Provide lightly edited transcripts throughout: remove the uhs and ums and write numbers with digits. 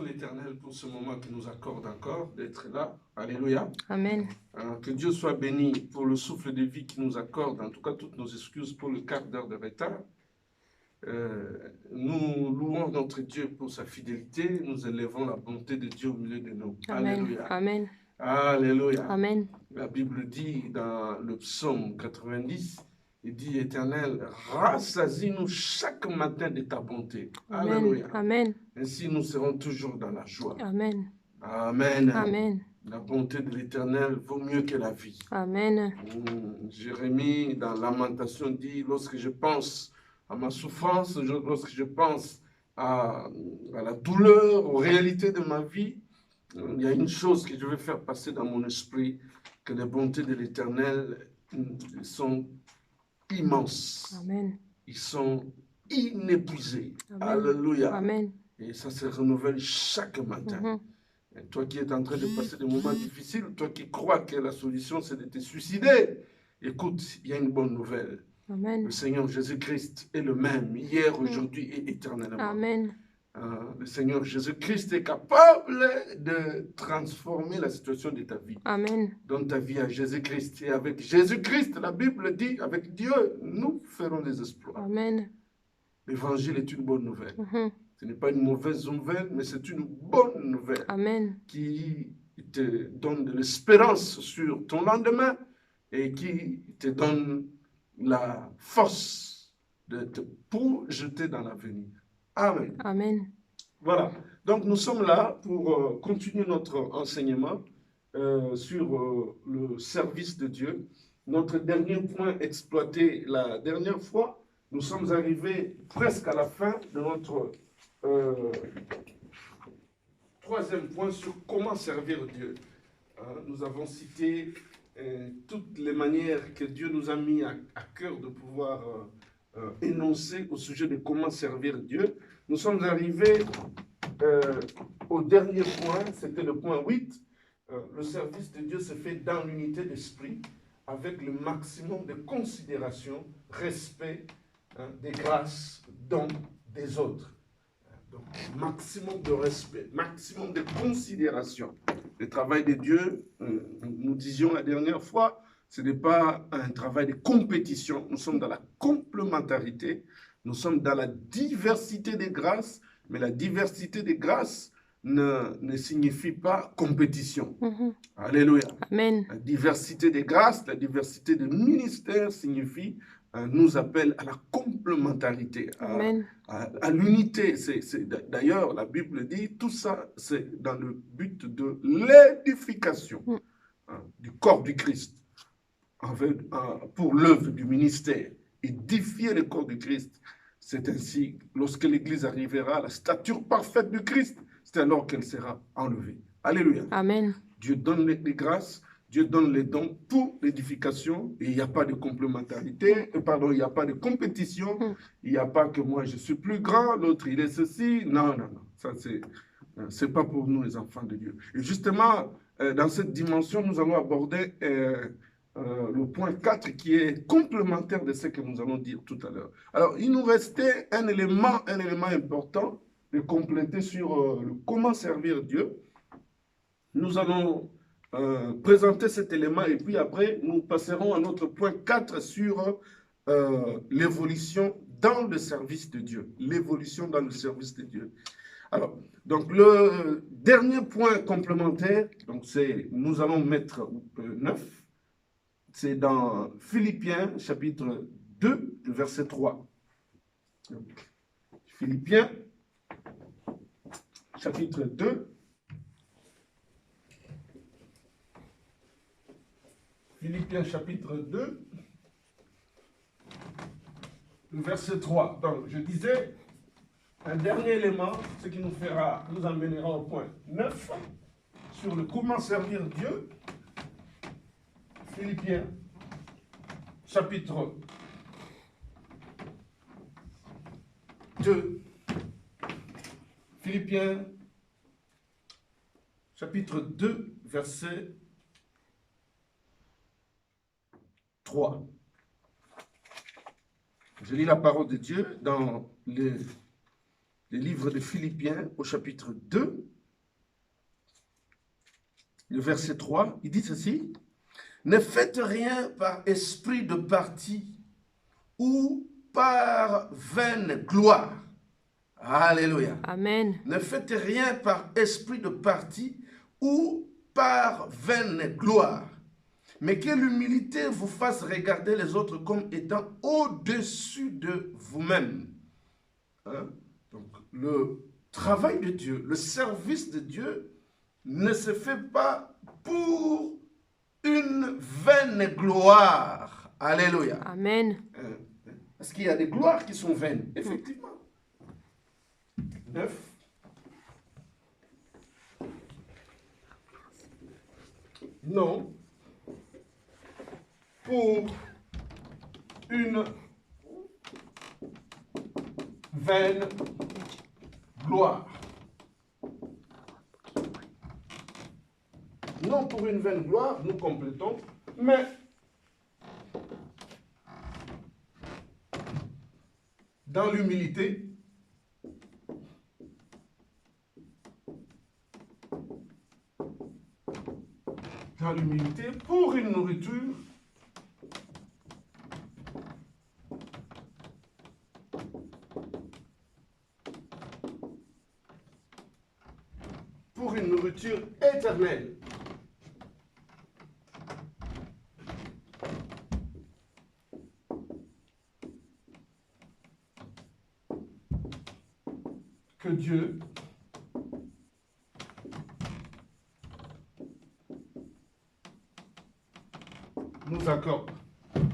l'Éternel pour ce moment qu'il nous accorde encore d'être là. Alléluia. Amen. Que Dieu soit béni pour le souffle de vie qu'il nous accorde. En tout cas, toutes nos excuses pour le quart d'heure de retard. Nous louons notre Dieu pour sa fidélité. Nous élevons la bonté de Dieu au milieu de nous. Amen. Alléluia. Amen. Alléluia. Amen. La Bible dit dans le psaume 90, il dit, Éternel, rassasie-nous chaque matin de ta bonté. Amen. Alléluia. Amen. Ainsi, nous serons toujours dans la joie. Amen. Amen. Amen. La bonté de l'Éternel vaut mieux que la vie. Amen. Jérémie, dans Lamentation, dit, lorsque je pense à ma souffrance, lorsque je pense à la douleur, aux réalités de ma vie, il y a une chose que je vais faire passer dans mon esprit, que les bontés de l'Éternel sont immenses. Amen. Ils sont inépuisés. Amen. Alléluia. Amen. Et ça se renouvelle chaque matin. Et toi qui es en train de passer des moments difficiles, toi qui crois que la solution c'est de te suicider, écoute, il y a une bonne nouvelle. Amen. Le Seigneur Jésus-Christ est le même, hier, aujourd'hui et éternellement. Amen. Le Seigneur Jésus-Christ est capable de transformer la situation de ta vie. Amen. Donne ta vie à Jésus-Christ. Et avec Jésus-Christ, la Bible dit, avec Dieu, nous ferons des exploits. Amen. L'évangile est une bonne nouvelle. Ce n'est pas une mauvaise nouvelle, mais c'est une bonne nouvelle. Amen. Qui te donne de l'espérance sur ton lendemain et qui te donne la force de te projeter dans l'avenir. Amen. Amen. Voilà. Donc, nous sommes là pour continuer notre enseignement sur le service de Dieu. Notre dernier point exploité la dernière fois, nous sommes arrivés presque à la fin de notre troisième point sur comment servir Dieu. Nous avons cité toutes les manières que Dieu nous a mis à cœur de pouvoir énoncer au sujet de comment servir Dieu. Nous sommes arrivés au dernier point, c'était le point 8. Le service de Dieu se fait dans l'unité d'esprit, avec le maximum de considération, respect, des grâces, dons des autres. Donc, maximum de respect, maximum de considération. Le travail de Dieu, nous disions la dernière fois, ce n'est pas un travail de compétition. Nous sommes dans la complémentarité, nous sommes dans la diversité des grâces, mais la diversité des grâces ne signifie pas compétition. Alléluia. Amen. La diversité des grâces, la diversité des ministères signifie nous appelle à la complémentarité, à l'unité. D'ailleurs, la Bible dit, tout ça, c'est dans le but de l'édification du corps du Christ, pour l'œuvre du ministère. Édifier le corps du Christ, c'est ainsi, lorsque l'Église arrivera à la stature parfaite du Christ, c'est alors qu'elle sera enlevée. Alléluia. Amen. Dieu donne les grâces, Dieu donne les dons pour l'édification et il n'y a pas de complémentarité, pardon, il n'y a pas de compétition, il n'y a pas que moi je suis plus grand, l'autre il est ceci. Non, non, non, ça c'est pas pour nous les enfants de Dieu. Et justement, dans cette dimension, nous allons aborder le point 4 qui est complémentaire de ce que nous allons dire tout à l'heure. Alors, il nous restait un élément important de compléter sur le comment servir Dieu. Nous allons présenter cet élément et puis après, nous passerons à notre point 4 sur l'évolution dans le service de Dieu. L'évolution dans le service de Dieu. Alors, donc le dernier point complémentaire, donc c'est, nous allons mettre 9, c'est dans Philippiens chapitre 2, verset 3. Donc, Philippiens chapitre 2, Philippiens chapitre 2, verset 3. Donc, je disais, un dernier élément, ce qui nous amènera au point 9, sur le comment servir Dieu. Philippiens chapitre 2. Philippiens chapitre 2, verset 3. Je lis la parole de Dieu dans le livre de Philippiens au chapitre 2, le verset 3, il dit ceci. Ne faites rien par esprit de parti ou par vaine gloire. Alléluia. Amen. Ne faites rien par esprit de parti ou par vaine gloire, mais que l'humilité vous fasse regarder les autres comme étant au-dessus de vous-même. Hein? Donc, le travail de Dieu, le service de Dieu ne se fait pas pour une vaine gloire. Alléluia. Amen. Parce qu'il y a des gloires qui sont vaines, effectivement. 9. Non. Pour une vaine gloire. Non pour une vaine gloire, nous complétons, mais dans l'humilité, pour une nourriture, éternelle. Que Dieu nous accorde.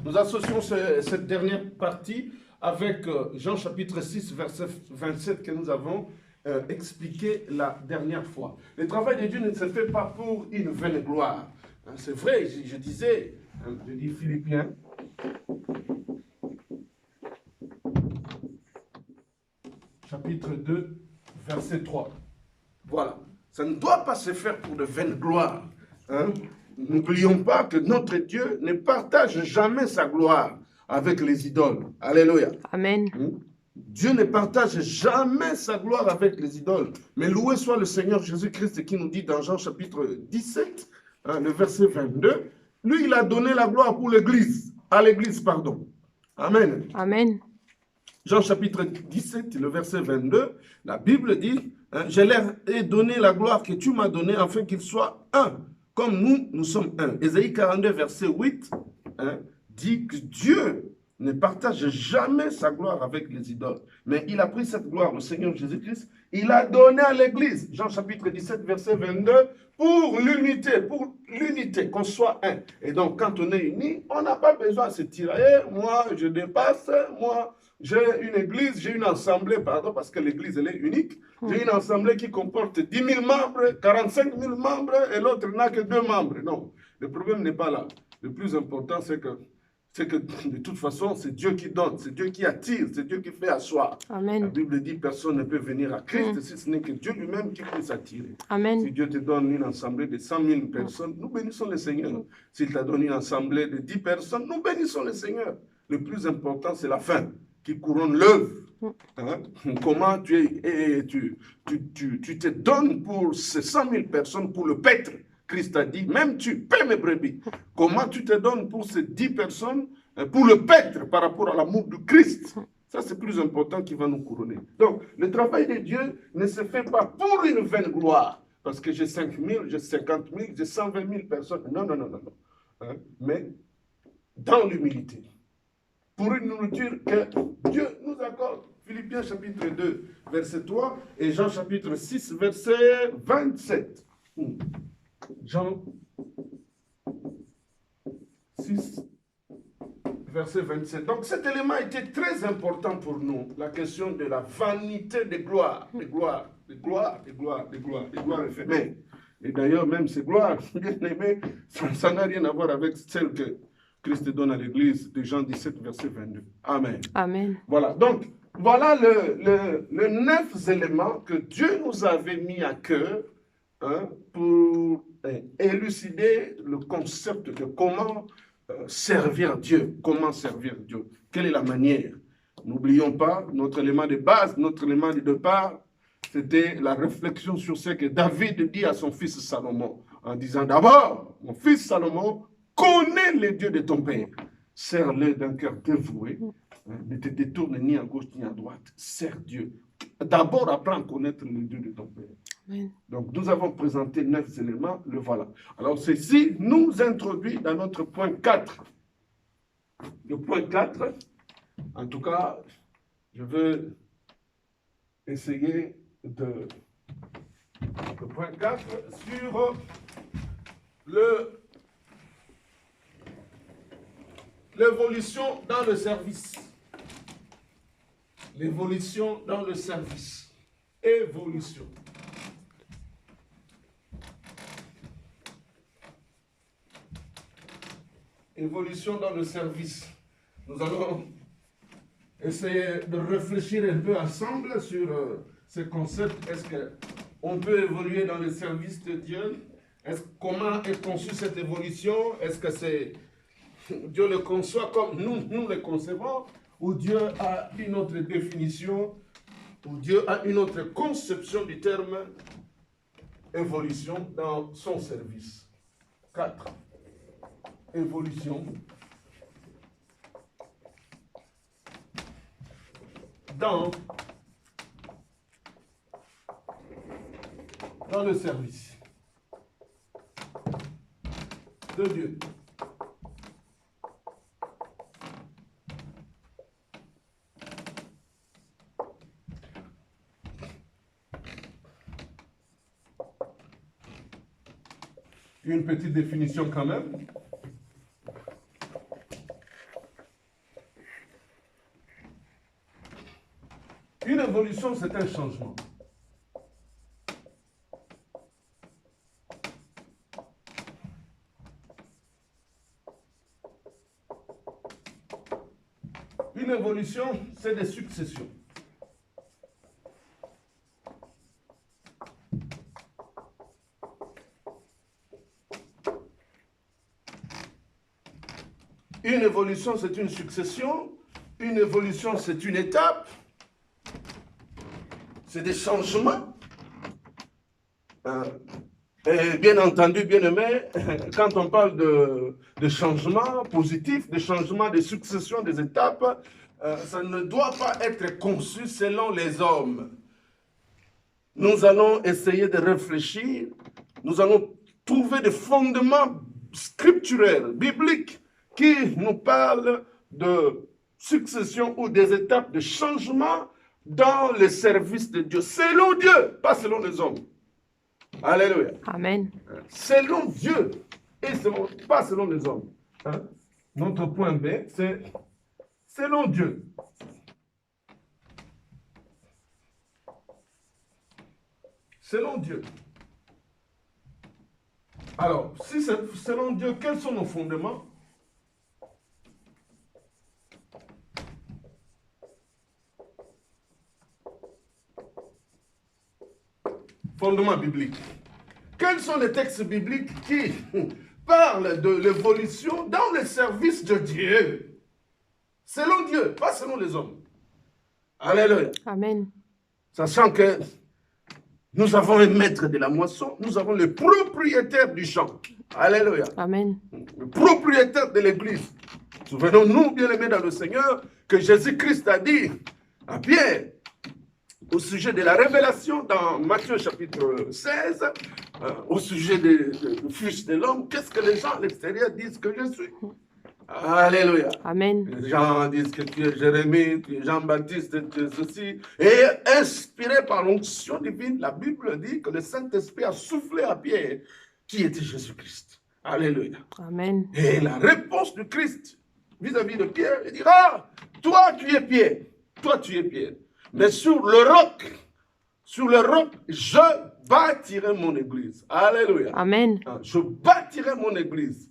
Nous associons cette dernière partie avec Jean chapitre 6, verset 27 que nous avons expliqué la dernière fois. Le travail de Dieu ne se fait pas pour une vaine gloire. C'est vrai, je disais, je dis Philippiens, chapitre 2, verset 3. Voilà. Ça ne doit pas se faire pour de vaines gloires. Hein? N'oublions pas que notre Dieu ne partage jamais sa gloire avec les idoles. Alléluia. Amen. Dieu ne partage jamais sa gloire avec les idoles. Mais loué soit le Seigneur Jésus-Christ qui nous dit dans Jean chapitre 17, le verset 22, lui, il a donné la gloire pour l'Église. À l'Église, pardon. Amen. Amen. Jean chapitre 17, le verset 22, la Bible dit, je leur ai donné la gloire que tu m'as donnée afin qu'ils soient un, comme nous sommes un. Ésaïe 42, verset 8, dit que Dieu ne partage jamais sa gloire avec les idoles. Mais il a pris cette gloire, le Seigneur Jésus-Christ, il a donné à l'Église, Jean chapitre 17, verset 22, pour l'unité, qu'on soit un. Et donc, quand on est unis, on n'a pas besoin de se tirer. Moi, je dépasse, moi, j'ai une église, j'ai une assemblée, pardon, parce que l'église, elle est unique. J'ai une assemblée qui comporte 10 000 membres, 45 000 membres, et l'autre n'a que 2 membres. Non, le problème n'est pas là. Le plus important, c'est que de toute façon, c'est Dieu qui donne, c'est Dieu qui attire, c'est Dieu qui fait asseoir. Amen. La Bible dit personne ne peut venir à Christ si ce n'est que Dieu lui-même qui peut s'attirer. Amen. Si Dieu te donne une assemblée de 100 000 personnes, nous bénissons le Seigneur. S'il t'a donné une assemblée de 10 personnes, nous bénissons le Seigneur. Le plus important, c'est la fin qui couronne l'œuvre. Hein? Comment tu te donnes pour ces 100 000 personnes pour le paître. Christ a dit, même tu paies mes brebis. Comment tu te donnes pour ces 10 personnes, pour le paître par rapport à l'amour du Christ? Ça, c'est plus important qui va nous couronner. Donc, le travail de Dieu ne se fait pas pour une vaine gloire. Parce que j'ai 5 000, j'ai 50 000, j'ai 120 000 personnes. Non, non, non, non. Non. Hein? Mais dans l'humilité. Pour une nourriture que Dieu nous accorde. Philippiens chapitre 2, verset 3 et Jean chapitre 6, verset 27. Jean 6, verset 27. Donc cet élément était très important pour nous, la question de la vanité des gloires, des gloires, des gloires, des gloires, des gloires, des gloires éphémères. Et d'ailleurs, même ces gloires, bien aimés, ça n'a rien à voir avec celles que Christ donne à l'Église de Jean 17, verset 22. Amen. Amen. Voilà, donc, voilà le 9 éléments que Dieu nous avait mis à cœur pour élucider le concept de comment servir Dieu. Comment servir Dieu. Quelle est la manière? N'oublions pas, notre élément de base, notre élément de départ, c'était la réflexion sur ce que David dit à son fils Salomon. en disant d'abord, mon fils Salomon, connais les dieux de ton père. Sers-le d'un cœur dévoué. Ne te détourne ni à gauche ni à droite. Sers Dieu. D'abord, apprends à connaître les dieux de ton père. Amen. Donc, nous avons présenté 9 éléments. Le voilà. Alors, ceci nous introduit dans notre point 4. Le point 4, en tout cas, je veux essayer de... Le point 4 sur l'évolution dans le service. L'évolution dans le service. Évolution. Évolution dans le service. Nous allons essayer de réfléchir un peu ensemble sur ce concept. Est-ce qu'on peut évoluer dans le service de Dieu? Comment est conçue cette évolution? Est-ce que c'est Dieu le conçoit comme nous le concevons? Ou Dieu a une autre définition? Ou Dieu a une autre conception du terme évolution dans son service? 4. Évolution dans le service de Dieu. Une petite définition quand même. Une évolution, c'est un changement. Une évolution, c'est des successions. Une évolution, c'est une succession. Une évolution, c'est une étape. C'est des changements. Et bien entendu, bien aimé, quand on parle de changements positifs, de changements, de succession, des étapes, ça ne doit pas être conçu selon les hommes. Nous allons essayer de réfléchir, nous allons trouver des fondements scripturaires, bibliques, qui nous parlent de succession ou des étapes de changement dans le service de Dieu, selon Dieu, pas selon les hommes. Alléluia. Amen. Selon Dieu et pas selon les hommes. Hein? Notre point B, c'est selon Dieu. Selon Dieu. Alors, si c'est selon Dieu, quels sont nos fondements? Fondements bibliques. Quels sont les textes bibliques qui parlent de l'évolution dans le service de Dieu? Selon Dieu, pas selon les hommes. Alléluia. Amen. Sachant que nous avons un maître de la moisson, nous avons le propriétaire du champ. Alléluia. Amen. Le propriétaire de l'église. Souvenons-nous, bien-aimés dans le Seigneur, que Jésus-Christ a dit à Pierre, au sujet de la révélation dans Matthieu chapitre 16, au sujet du Fils de l'homme, qu'est-ce que les gens à l'extérieur disent que je suis? Alléluia. Amen. Les gens disent que tu es Jérémie, tu es Jean-Baptiste, tu es ceci. Et inspiré par l'onction divine, la Bible dit que le Saint-Esprit a soufflé à Pierre qui était Jésus-Christ. Alléluia. Amen. Et la réponse du Christ vis-à-vis de Pierre, il dira, toi tu es Pierre, toi tu es Pierre. Mais sur le roc, je bâtirai mon église. Alléluia. Amen. Je bâtirai mon église.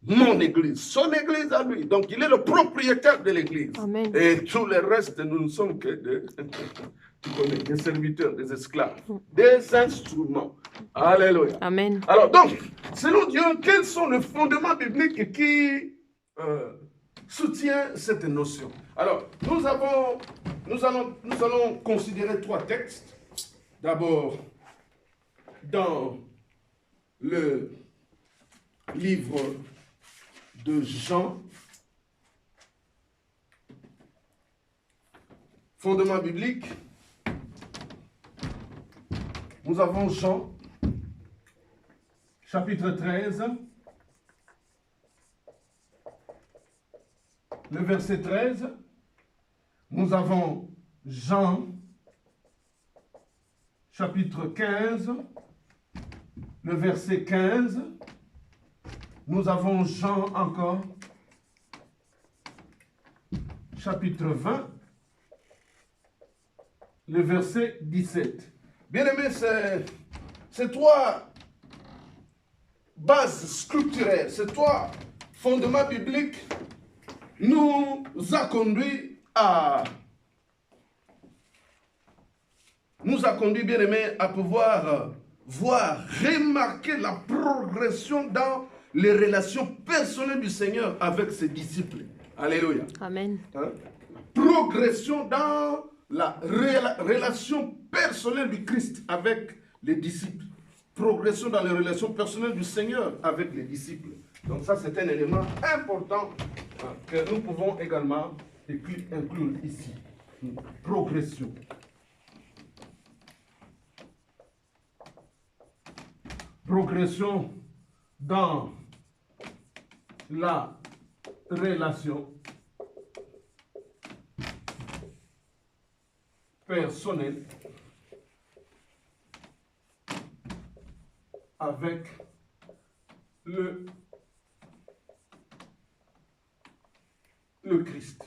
Mon église, son église à lui. Donc, il est le propriétaire de l'église. Amen. Et tout le reste, nous ne sommes que des serviteurs, des esclaves, des instruments. Alléluia. Amen. Alors, donc, selon Dieu, quels sont les fondements bibliques qui soutiennent cette notion? Alors, nous allons considérer 3 textes. D'abord, dans le livre de Jean. Fondement biblique. Nous avons Jean, chapitre 13, le verset 13. Nous avons Jean, chapitre 15, le verset 15. Nous avons Jean encore, chapitre 20, le verset 17. Bien-aimés, ces trois bases scripturaires, ces trois fondements bibliques nous a conduit, bien-aimés, à pouvoir voir, remarquer la progression dans les relations personnelles du Seigneur avec ses disciples. Alléluia. Amen. Hein? Progression dans la relation personnelle du Christ avec les disciples. Progression dans les relations personnelles du Seigneur avec les disciples. Donc ça, c'est un élément important que nous pouvons également inclure ici. Progression. Progression dans la relation personnelle avec le Christ.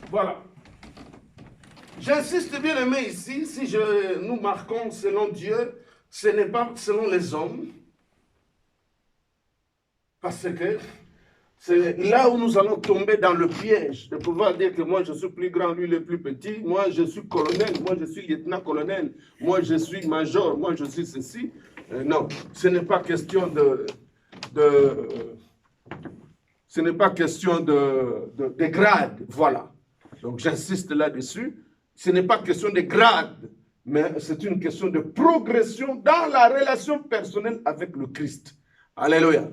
Voilà. J'insiste bien aimé ici, si nous marquons selon Dieu, ce n'est pas selon les hommes, parce que c'est là où nous allons tomber dans le piège de pouvoir dire que moi je suis plus grand, lui le plus petit, moi je suis colonel, moi je suis lieutenant-colonel, moi je suis major, moi je suis ceci. Non, ce n'est pas question ce n'est pas question de grade, voilà. Donc j'insiste là-dessus. Ce n'est pas question de grade, mais c'est une question de progression dans la relation personnelle avec le Christ. Alléluia.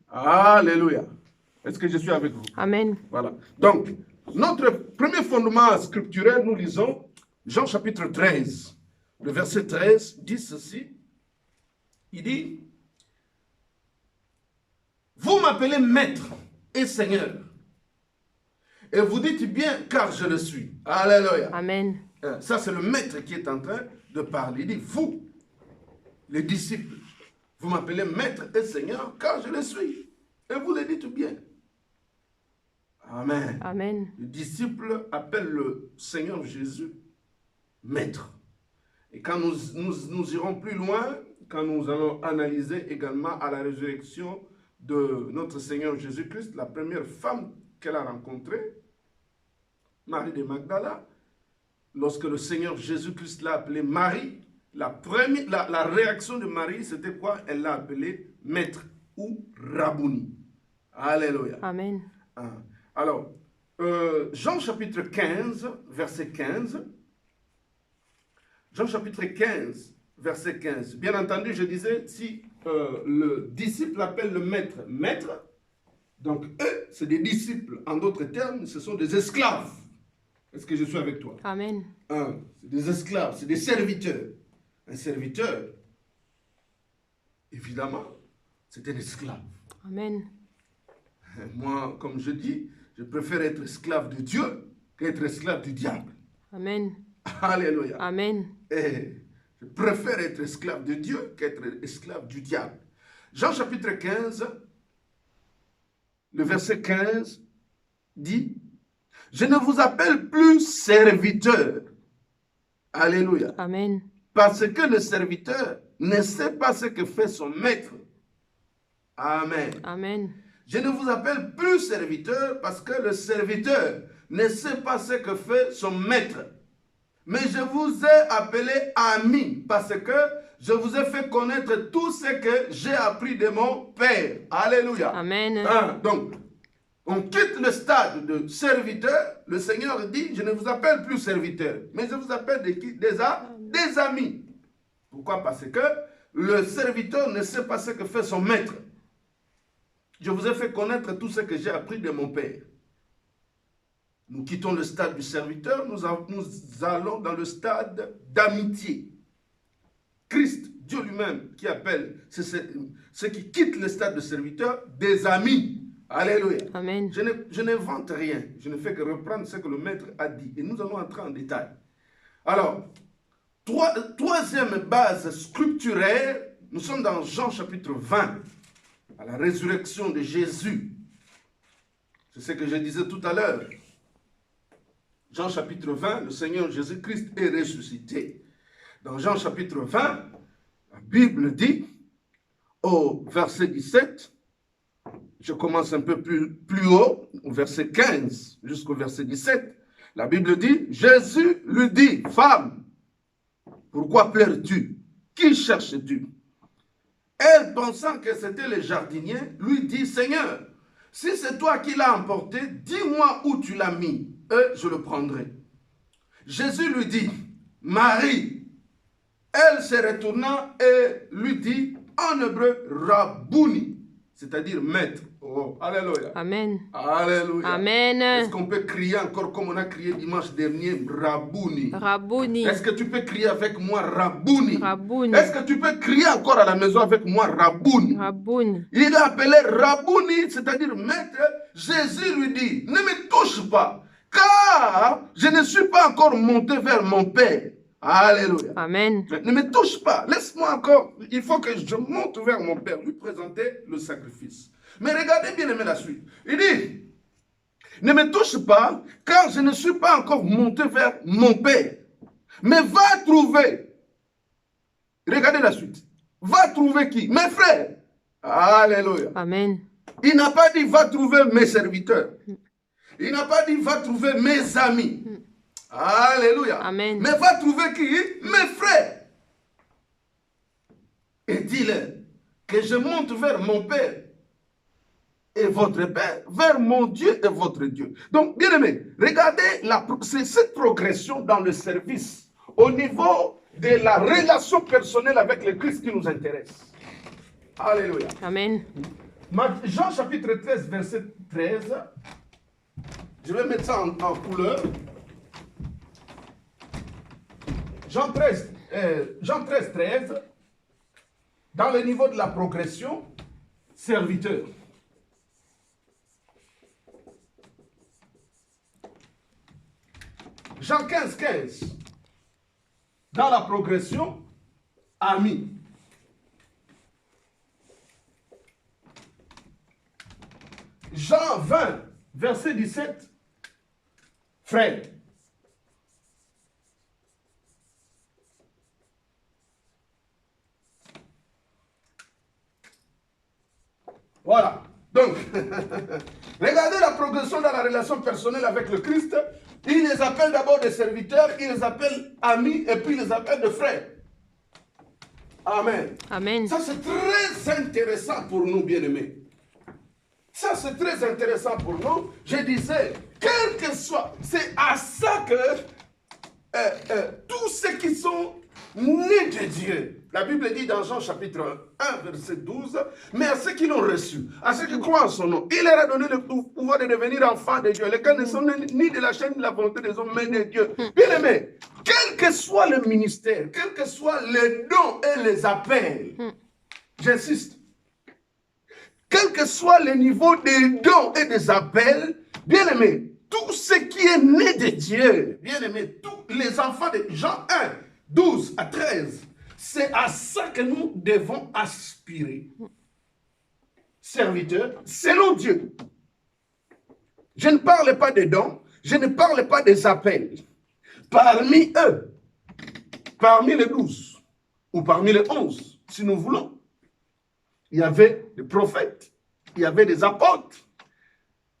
Alléluia. Est-ce que je suis avec vous? Amen. Voilà. Donc, notre premier fondement scripturaire, nous lisons Jean chapitre 13. Le verset 13 dit ceci. Il dit, « Vous m'appelez maître et seigneur. Et vous dites bien, car je le suis. » Alléluia. Amen. Ça, c'est le maître qui est en train de parler. Il dit, vous, les disciples, vous m'appelez maître et seigneur, car je le suis. Et vous le dites bien. Amen. Amen. Le disciple appelle le Seigneur Jésus maître. Et quand nous irons plus loin, quand nous allons analyser également à la résurrection de notre Seigneur Jésus-Christ, la première femme qu'elle a rencontrée, Marie de Magdala, lorsque le Seigneur Jésus-Christ l'a appelée Marie, la réaction de Marie, c'était quoi? Elle l'a appelée maître ou Rabouni. Alléluia. Amen. Alors, Jean chapitre 15, verset 15. Jean chapitre 15, verset 15. Bien entendu, je disais, si le disciple appelle le maître, maître, donc eux, c'est des disciples. En d'autres termes, ce sont des esclaves. Est-ce que je suis avec toi? Amen. C'est des esclaves, c'est des serviteurs. Un serviteur, évidemment, c'est un esclave. Amen. Moi, comme je dis, je préfère être esclave de Dieu qu'être esclave du diable. Amen. Alléluia. Amen. Et je préfère être esclave de Dieu qu'être esclave du diable. Jean chapitre 15, le verset 15 dit, « Je ne vous appelle plus serviteur. » Alléluia. Amen. Parce que le serviteur ne sait pas ce que fait son maître. Amen. Amen. Je ne vous appelle plus serviteur parce que le serviteur ne sait pas ce que fait son maître. Mais je vous ai appelé ami parce que je vous ai fait connaître tout ce que j'ai appris de mon Père. Alléluia. Amen. Donc, on quitte le stade de serviteur, le Seigneur dit, je ne vous appelle plus serviteur, mais je vous appelle des amis. Pourquoi? Parce que le serviteur ne sait pas ce que fait son maître. Je vous ai fait connaître tout ce que j'ai appris de mon Père. Nous quittons le stade du serviteur, nous allons dans le stade d'amitié. Christ, Dieu lui-même, qui appelle ceux qui quittent le stade de serviteur des amis. Alléluia. Amen. Je n'invente rien, je ne fais que reprendre ce que le maître a dit. Et nous allons entrer en détail. Alors, troisième base scripturaire, nous sommes dans Jean chapitre 20, à la résurrection de Jésus. C'est ce que je disais tout à l'heure. Jean chapitre 20, le Seigneur Jésus-Christ est ressuscité. Dans Jean chapitre 20, la Bible dit, au verset 17, je commence un peu plus haut, au verset 15 jusqu'au verset 17, la Bible dit, Jésus lui dit, femme, pourquoi pleures-tu? Qui cherches-tu? Elle, pensant que c'était le jardinier, lui dit, Seigneur, si c'est toi qui l'as emporté, dis-moi où tu l'as mis, et je le prendrai. Jésus lui dit, Marie. Elle se retourna et lui dit, en hébreu, Rabouni, c'est-à-dire maître. Oh, alléluia. Amen. Alléluia. Amen. Est-ce qu'on peut crier encore comme on a crié dimanche dernier, Rabouni? Rabouni. Est-ce que tu peux crier avec moi, Rabouni? Rabouni. Est-ce que tu peux crier encore à la maison avec moi, Rabouni? Rabouni. Il a appelé Rabouni, c'est-à-dire maître. Jésus lui dit, ne me touche pas, car je ne suis pas encore monté vers mon Père. Alléluia. Amen. Ne me touche pas. Laisse-moi encore. Il faut que je monte vers mon Père, lui présenter le sacrifice. Mais regardez bien aimé la suite. Il dit, ne me touche pas, car je ne suis pas encore monté vers mon Père. Mais va trouver. Regardez la suite. Va trouver qui? Mes frères. Alléluia. Amen. Il n'a pas dit, va trouver mes serviteurs. Il n'a pas dit, va trouver mes amis. Alléluia. Amen. Mais va trouver qui? Mes frères. Et dis-leur que je monte vers mon Père et votre Père, vers mon Dieu et votre Dieu. Donc, bien aimé, regardez c'est cette progression dans le service au niveau de la relation personnelle avec le Christ qui nous intéresse. Alléluia. Amen. Jean chapitre 13, verset 13. Je vais mettre ça en couleur. Jean 13, 13, dans le niveau de la progression, serviteur. Jean 15, 15, dans la progression, ami. Jean 20, verset 17, frère. Voilà. Donc, regardez la progression dans la relation personnelle avec le Christ. Il les appelle d'abord des serviteurs, il les appelle amis, et puis il les appelle des frères. Amen. Amen. Ça, c'est très intéressant pour nous, bien-aimés. Ça, c'est très intéressant pour nous. Je disais, quel que soit, c'est à ça que tous ceux qui sont nés de Dieu, la Bible dit dans Jean chapitre 1, verset 12, mais à ceux qui l'ont reçu, à ceux qui croient en son nom, il leur a donné le pouvoir de devenir enfants de Dieu, lesquels ne sont ni de la chaîne ni de la volonté des hommes, mais de Dieu. Bien aimé, quel que soit le ministère, quel que soit les dons et les appels, j'insiste, quel que soit le niveau des dons et des appels, bien aimé, tout ce qui est né de Dieu, bien aimé, tous les enfants de Jean 1, 12 à 13, c'est à ça que nous devons aspirer. Serviteurs, selon Dieu. Je ne parle pas des dons, je ne parle pas des appels. Parmi eux, parmi les 12, ou parmi les 11, si nous voulons, il y avait des prophètes, il y avait des apôtres,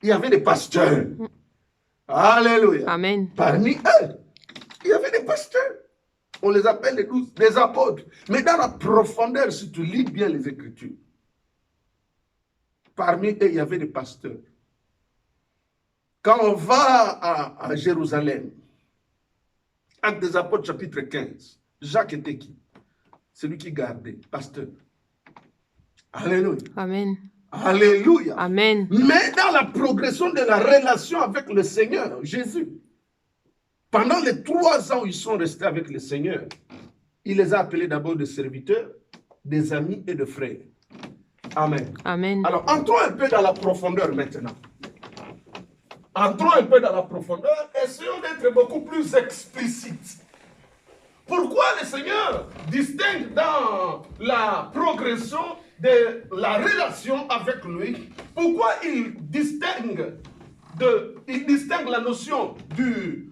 il y avait des pasteurs. Alléluia. Amen. Parmi eux, il y avait des pasteurs. On les appelle les 12, des apôtres. Mais dans la profondeur, si tu lis bien les Écritures, parmi eux, il y avait des pasteurs. Quand on va à Jérusalem, Actes des Apôtres, chapitre 15, Jacques était qui? Celui qui gardait, pasteur. Alléluia. Amen. Alléluia. Amen. Mais dans la progression de la relation avec le Seigneur, Jésus, pendant les 3 ans où ils sont restés avec le Seigneur, il les a appelés d'abord des serviteurs, des amis et de frères. Amen. Amen. Alors, entrons un peu dans la profondeur maintenant. Entrons un peu dans la profondeur, essayons d'être beaucoup plus explicites. Pourquoi le Seigneur distingue dans la progression de la relation avec lui? Pourquoi il distingue la notion du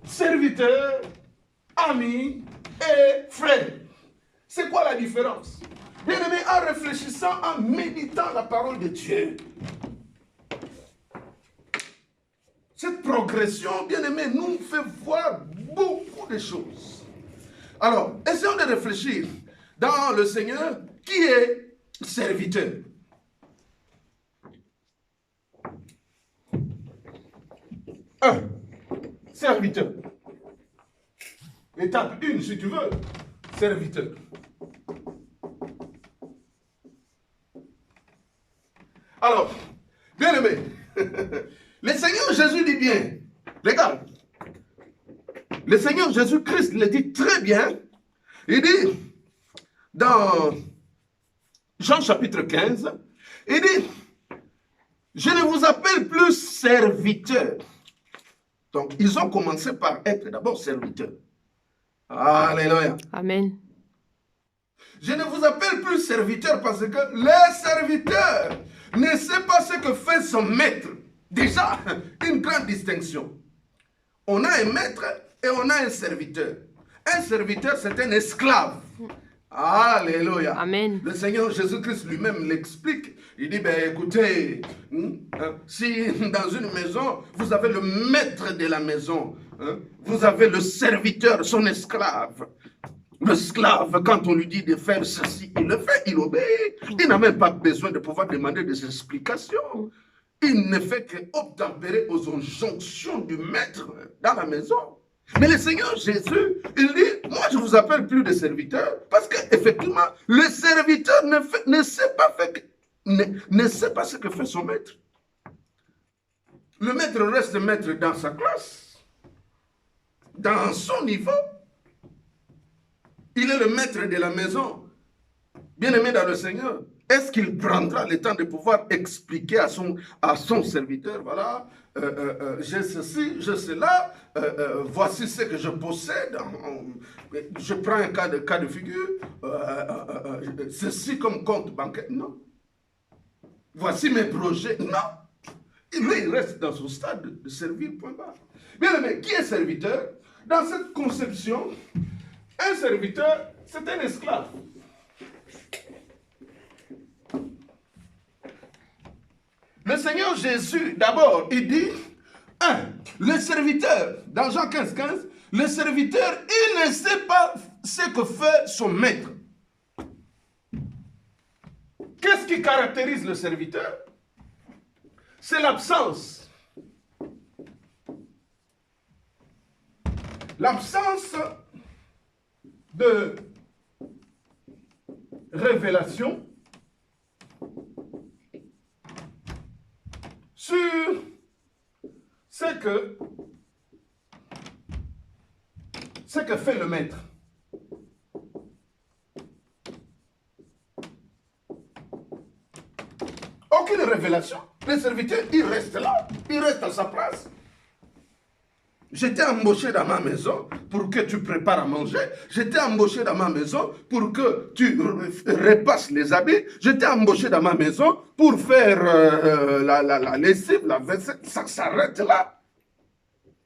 serviteur, ami et frère? C'est quoi la différence? Bien-aimé, en réfléchissant, en méditant la parole de Dieu, cette progression, bien-aimé, nous fait voir beaucoup de choses. Alors, essayons de réfléchir dans le Seigneur qui est serviteur. Un, serviteur. Étape 1, si tu veux, serviteur. Alors, bien-aimé, le Seigneur Jésus dit bien, regarde, le Seigneur Jésus-Christ le dit très bien, il dit dans Jean chapitre 15, il dit, je ne vous appelle plus serviteur. Donc, ils ont commencé par être d'abord serviteurs. Alléluia. Amen. Je ne vous appelle plus serviteur parce que le serviteur ne sait pas ce que fait son maître. Déjà, une grande distinction. On a un maître et on a un serviteur. Un serviteur, c'est un esclave. Alléluia. Amen. Le Seigneur Jésus-Christ lui-même l'explique. Il dit, ben écoutez, si dans une maison, vous avez le maître de la maison, vous avez le serviteur, son esclave. L'esclave, quand on lui dit de faire ceci, il le fait, il obéit. Il n'a même pas besoin de pouvoir demander des explications. Il ne fait qu'obtempérer aux injonctions du maître dans la maison. Mais le Seigneur Jésus, il dit, moi je ne vous appelle plus de serviteur, parce qu'effectivement, le serviteur ne sait pas ce que fait son maître. Le maître reste maître dans sa classe, dans son niveau. Il est le maître de la maison. Bien-aimé dans le Seigneur, est-ce qu'il prendra le temps de pouvoir expliquer à son serviteur, voilà, j'ai ceci, j'ai cela, voici ce que je possède, je prends un cas de figure, ceci comme compte bancaire, non. Voici mes projets, non. Lui, il reste dans son stade de servir, point barre. Bien-aimé, qui est serviteur? Dans cette conception, un serviteur, c'est un esclave. Le Seigneur Jésus, d'abord, il dit, le serviteur, dans Jean 15, 15, le serviteur, il ne sait pas ce que fait son maître. Qu'est-ce qui caractérise le serviteur? C'est l'absence. L'absence de révélation sur ce que fait le maître. Aucune révélation. Le serviteur, il reste là, il reste à sa place. J'étais embauché dans ma maison pour que tu prépares à manger. J'étais embauché dans ma maison pour que tu repasses les habits. J'étais embauché dans ma maison pour faire la lessive, la vaisselle. Ça s'arrête là.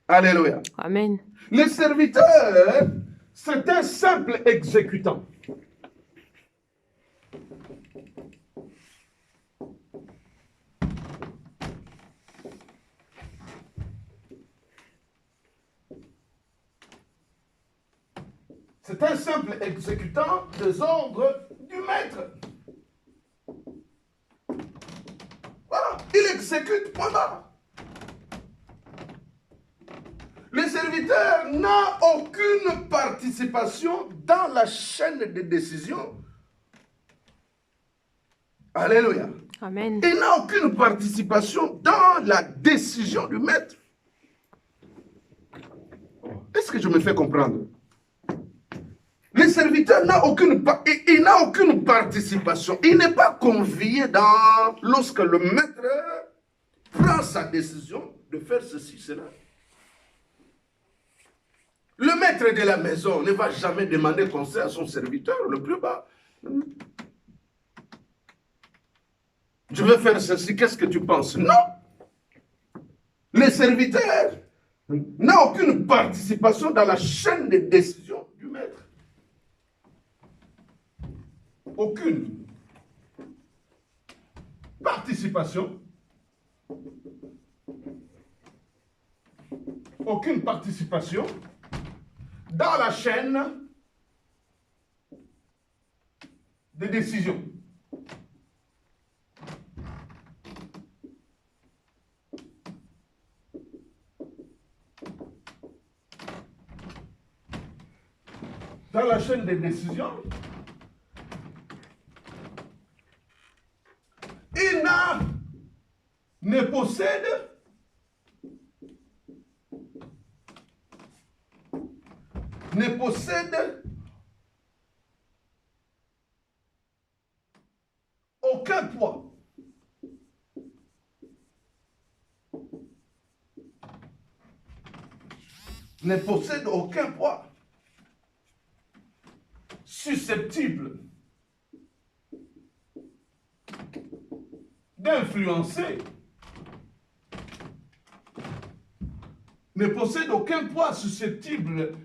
Alléluia. Amen. Le serviteur, c'est un simple exécutant. C'est un simple exécutant des ordres du maître. Voilà, il exécute, point barre. serviteur n'a aucune participation dans la chaîne de décision. Alléluia. Amen. Il n'a aucune participation dans la décision du maître. Est-ce que je me fais comprendre? Le serviteur n'a aucune participation. Il n'est pas convié lorsque le maître prend sa décision de faire ceci, cela. Le maître de la maison ne va jamais demander conseil à son serviteur, le plus bas. Je veux faire ceci, qu'est-ce que tu penses? Non. Le serviteur n'a aucune participation dans la chaîne de décision du maître. Aucune participation. Aucune participation dans la chaîne de décision. Dans la chaîne de décision, il ne possède aucun poids. Ne possède aucun poids susceptible d'influencer, ne possède aucun poids susceptible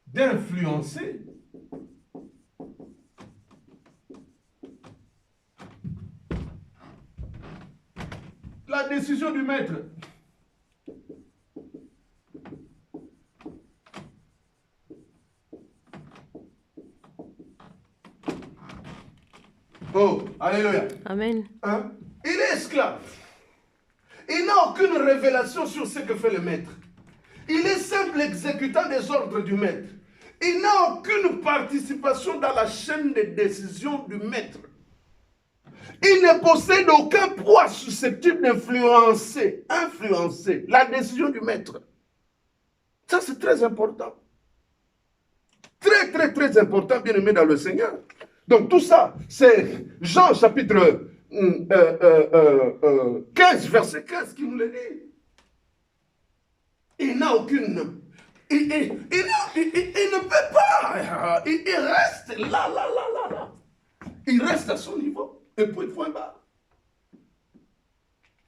d'influencer la décision du maître. Oh, alléluia. Amen. Hein? Il est esclave. Il n'a aucune révélation sur ce que fait le maître. Il est simple exécutant des ordres du maître. Il n'a aucune participation dans la chaîne de décision du maître. Il ne possède aucun poids susceptible d'influencer la décision du maître. Ça, c'est très important. Très, très, très important, bien aimé dans le Seigneur. Donc, tout ça, c'est Jean chapitre 15, verset 15 qui nous le dit. Il n'a aucune... Il ne peut pas. Il reste là. Il reste à son niveau. Et puis, point bas.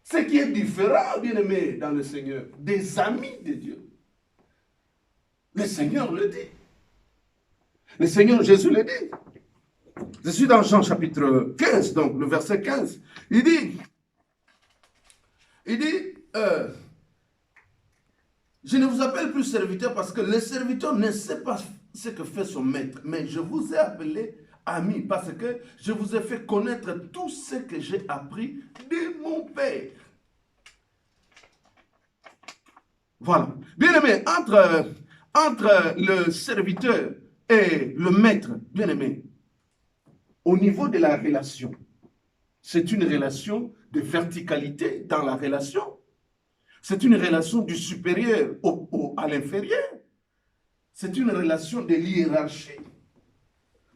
Ce qui est différent, bien aimé, dans le Seigneur, des amis de Dieu. Le Seigneur le dit. Le Seigneur Jésus le dit. Je suis dans Jean chapitre 15, donc le verset 15. Il dit, je ne vous appelle plus serviteur parce que le serviteur ne sait pas ce que fait son maître, mais je vous ai appelé ami parce que je vous ai fait connaître tout ce que j'ai appris de mon Père. Voilà. Bien aimé, entre le serviteur et le maître, bien aimé, au niveau de la relation, c'est une relation de verticalité dans la relation. C'est une relation du supérieur à l'inférieur. C'est une relation de hiérarchie.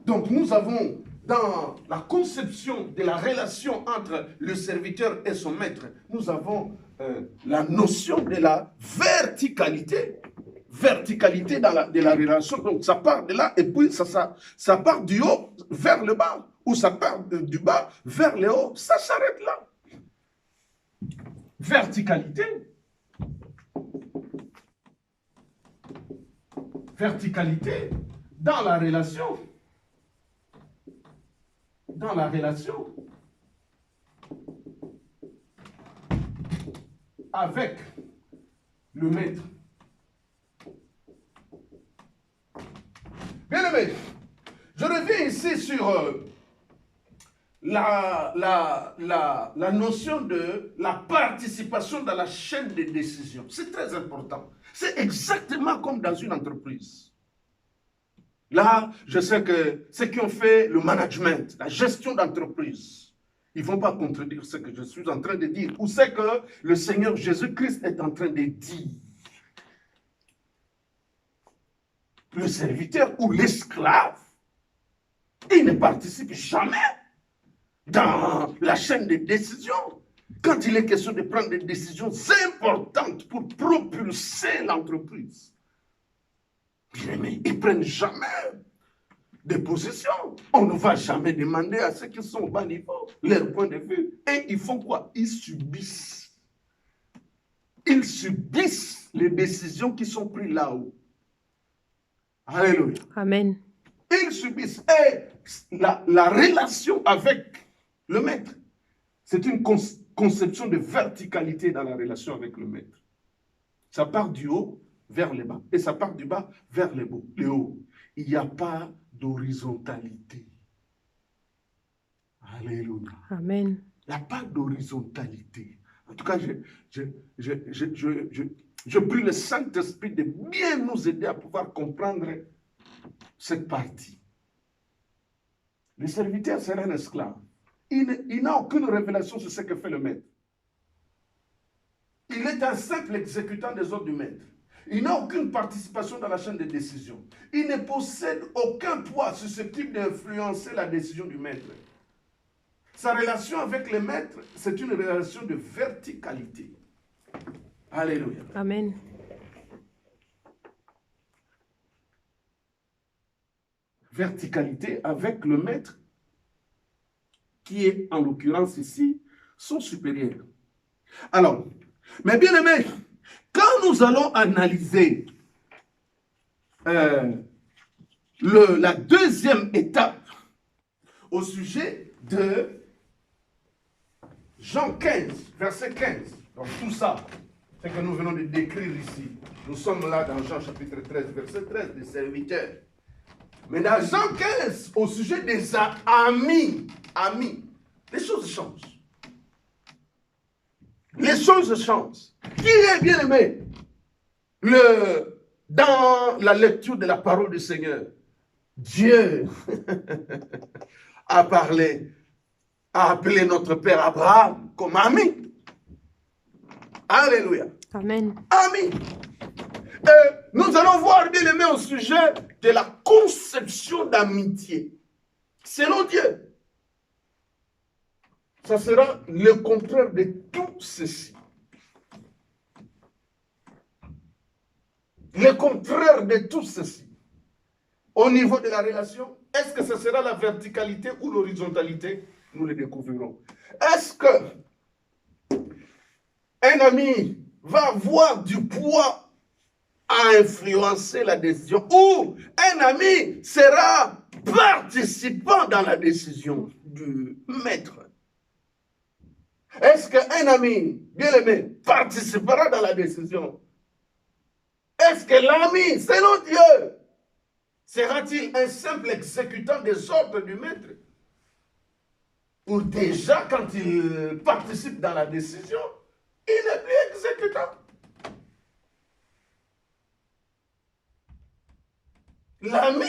Donc nous avons dans la conception de la relation entre le serviteur et son maître, nous avons la notion de la verticalité. Verticalité de la relation. Donc ça part de là et puis ça part du haut vers le bas. Ou ça part du bas vers le haut. Ça s'arrête là. Verticalité. Verticalité dans la relation. Dans la relation avec le maître. Bien aimé, je reviens ici sur la notion de la participation dans la chaîne de décision. C'est très important. C'est exactement comme dans une entreprise. Là, je sais que ceux qui ont fait le management, la gestion d'entreprise, ils ne vont pas contredire ce que je suis en train de dire. Ou ce que le Seigneur Jésus-Christ est en train de dire. Le serviteur ou l'esclave, il ne participe jamais dans la chaîne de décision. Quand il est question de prendre des décisions importantes pour propulser l'entreprise, bien aimé, ils ne prennent jamais de position. On ne va jamais demander à ceux qui sont au bas niveau leur point de vue. Et ils font quoi? Ils subissent. Ils subissent les décisions qui sont prises là-haut. Alléluia. Amen. Ils subissent. Et la relation avec le maître, c'est une conception de verticalité dans la relation avec le maître. Ça part du haut vers le bas. Et ça part du bas vers le haut. Il n'y a pas d'horizontalité. Alléluia. Amen. Il n'y a pas d'horizontalité. En tout cas, je prie le Saint-Esprit de bien nous aider à pouvoir comprendre cette partie. Le serviteur sera un esclave. Il n'a aucune révélation sur ce que fait le maître. Il est un simple exécutant des ordres du maître. Il n'a aucune participation dans la chaîne de décision. Il ne possède aucun poids susceptible d'influencer la décision du maître. Sa relation avec le maître, c'est une relation de verticalité. Alléluia. Amen. Verticalité avec le maître, qui est en l'occurrence ici son supérieur. Alors, mes bien-aimés, quand nous allons analyser la deuxième étape au sujet de Jean 15, verset 15, donc tout ça, c'est que nous venons de décrire ici. Nous sommes là dans Jean chapitre 13, verset 13, des serviteurs. Mais dans Jean 15, au sujet des amis, les choses changent. Les choses changent. Qui est bien aimé? Dans la lecture de la parole du Seigneur, Dieu a parlé, a appelé notre père Abraham comme ami. Alléluia. Amen. Ami. Et nous allons voir bien aimé au sujet de la conception d'amitié. Selon Dieu. Ça sera le contraire de tout ceci. Le contraire de tout ceci. Au niveau de la relation, est-ce que ce sera la verticalité ou l'horizontalité? Nous le découvrirons. Est-ce que un ami va avoir du poids à influencer la décision ou un ami sera participant dans la décision du maître? Est-ce qu'un ami bien-aimé participera dans la décision? Est-ce que l'ami, selon Dieu, sera-t-il un simple exécutant des ordres du maître? Ou déjà, quand il participe dans la décision, il n'est plus exécutant. L'ami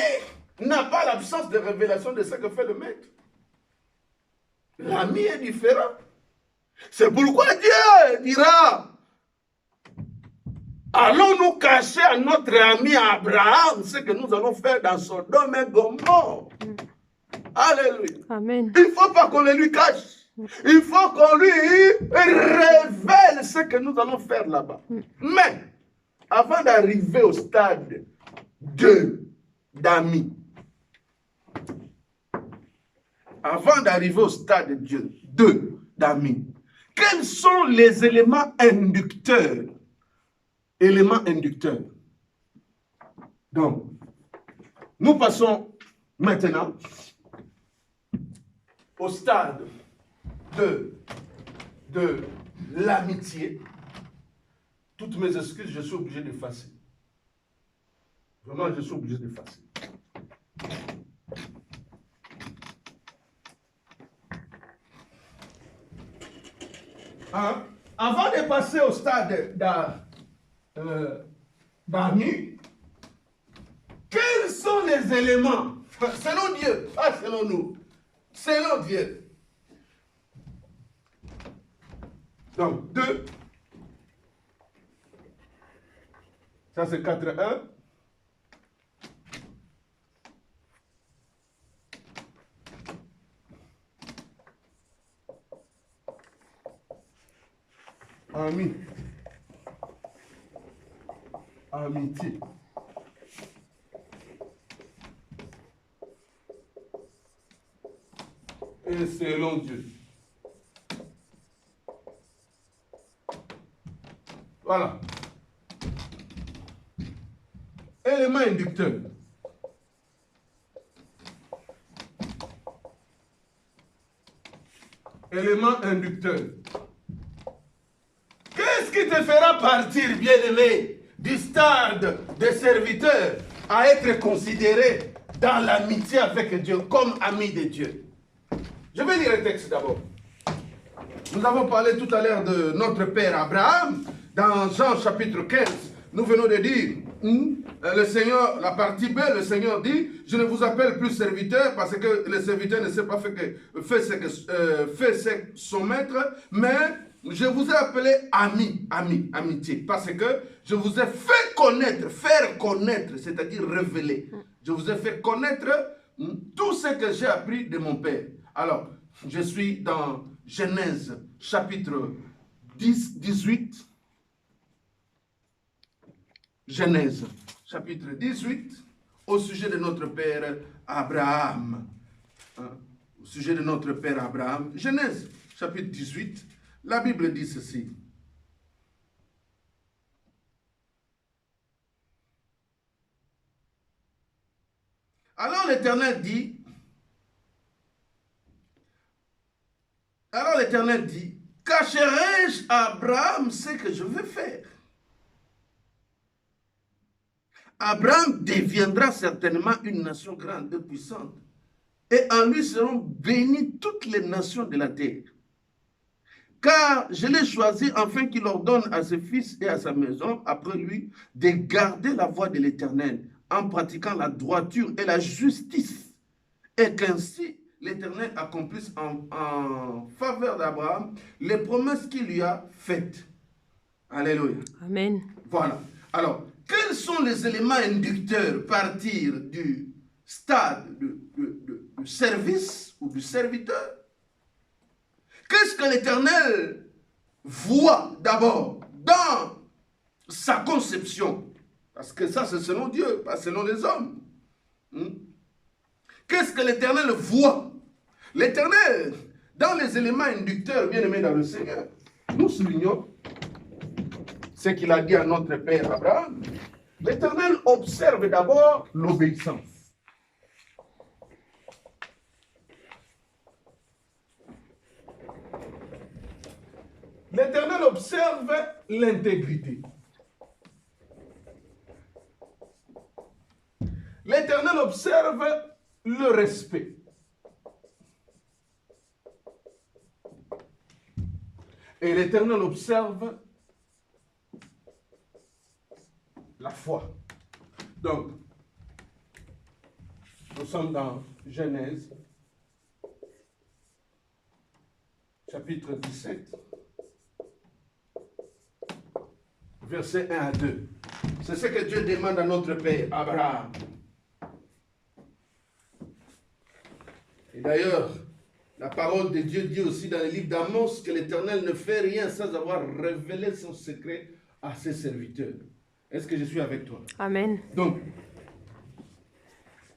n'a pas l'absence de révélation de ce que fait le maître. L'ami est différent. C'est pourquoi Dieu dira, allons-nous cacher à notre ami Abraham ce que nous allons faire dans Sodome et Gomorrhe? Alléluia. Amen. Il ne faut pas qu'on le lui cache. Il faut qu'on lui révèle ce que nous allons faire là-bas. Mais, avant d'arriver au stade d'amis, avant d'arriver au stade d'amis, quels sont les éléments inducteurs? Éléments inducteurs. Donc, nous passons maintenant au stade de l'amitié. Toutes mes excuses, je suis obligé d'effacer. Vraiment, je suis obligé d'effacer. hein, avant de passer au stade d'Ami, quels sont les éléments, selon Dieu, pas selon nous, selon Dieu. Donc, 2, ça c'est 4-1. Ami. Amitié. Et selon Dieu. Voilà. Élément inducteur. Élément inducteur. Qu'est-ce qui te fera partir, bien-aimé, du stade des serviteurs à être considéré dans l'amitié avec Dieu, comme ami de Dieu? Je vais lire le texte d'abord. Nous avons parlé tout à l'heure de notre père Abraham, dans Jean chapitre 15. Nous venons de dire, le Seigneur, la partie B, le Seigneur dit, je ne vous appelle plus serviteur parce que le serviteur ne sait pas fait ce que son maître, mais je vous ai appelé amitié, parce que je vous ai fait connaître, faire connaître, c'est-à-dire révéler. Je vous ai fait connaître tout ce que j'ai appris de mon père. Alors, je suis dans Genèse chapitre 18. Genèse chapitre 18, au sujet de notre père Abraham. Au sujet de notre père Abraham. Genèse chapitre 18, la Bible dit ceci. Alors l'Éternel dit, cacherai-je à Abraham ce que je veux faire? Abraham deviendra certainement une nation grande et puissante, et en lui seront bénies toutes les nations de la terre. Car je l'ai choisi afin qu'il ordonne à ses fils et à sa maison, après lui, de garder la voie de l'Éternel, en pratiquant la droiture et la justice, et qu'ainsi l'Éternel accomplisse en faveur d'Abraham les promesses qu'il lui a faites. Alléluia. Amen. Voilà. Alors, quels sont les éléments inducteurs partir du stade du service ou du serviteur? Qu'est-ce que l'Éternel voit d'abord dans sa conception? Parce que ça, c'est selon Dieu, pas selon les hommes. Qu'est-ce que l'Éternel voit? L'Éternel, dans les éléments inducteurs bien-aimés dans le Seigneur, nous soulignons ce qu'il a dit à notre père Abraham. L'Éternel observe d'abord l'obéissance. L'Éternel observe l'intégrité. L'Éternel observe le respect. Et l'Éternel observe la foi. Donc, nous sommes dans Genèse, chapitre 17, versets 1 à 2. C'est ce que Dieu demande à notre père Abraham. Et d'ailleurs, la parole de Dieu dit aussi dans le livre d'Amos que l'Éternel ne fait rien sans avoir révélé son secret à ses serviteurs. Est-ce que je suis avec toi? Amen. Donc,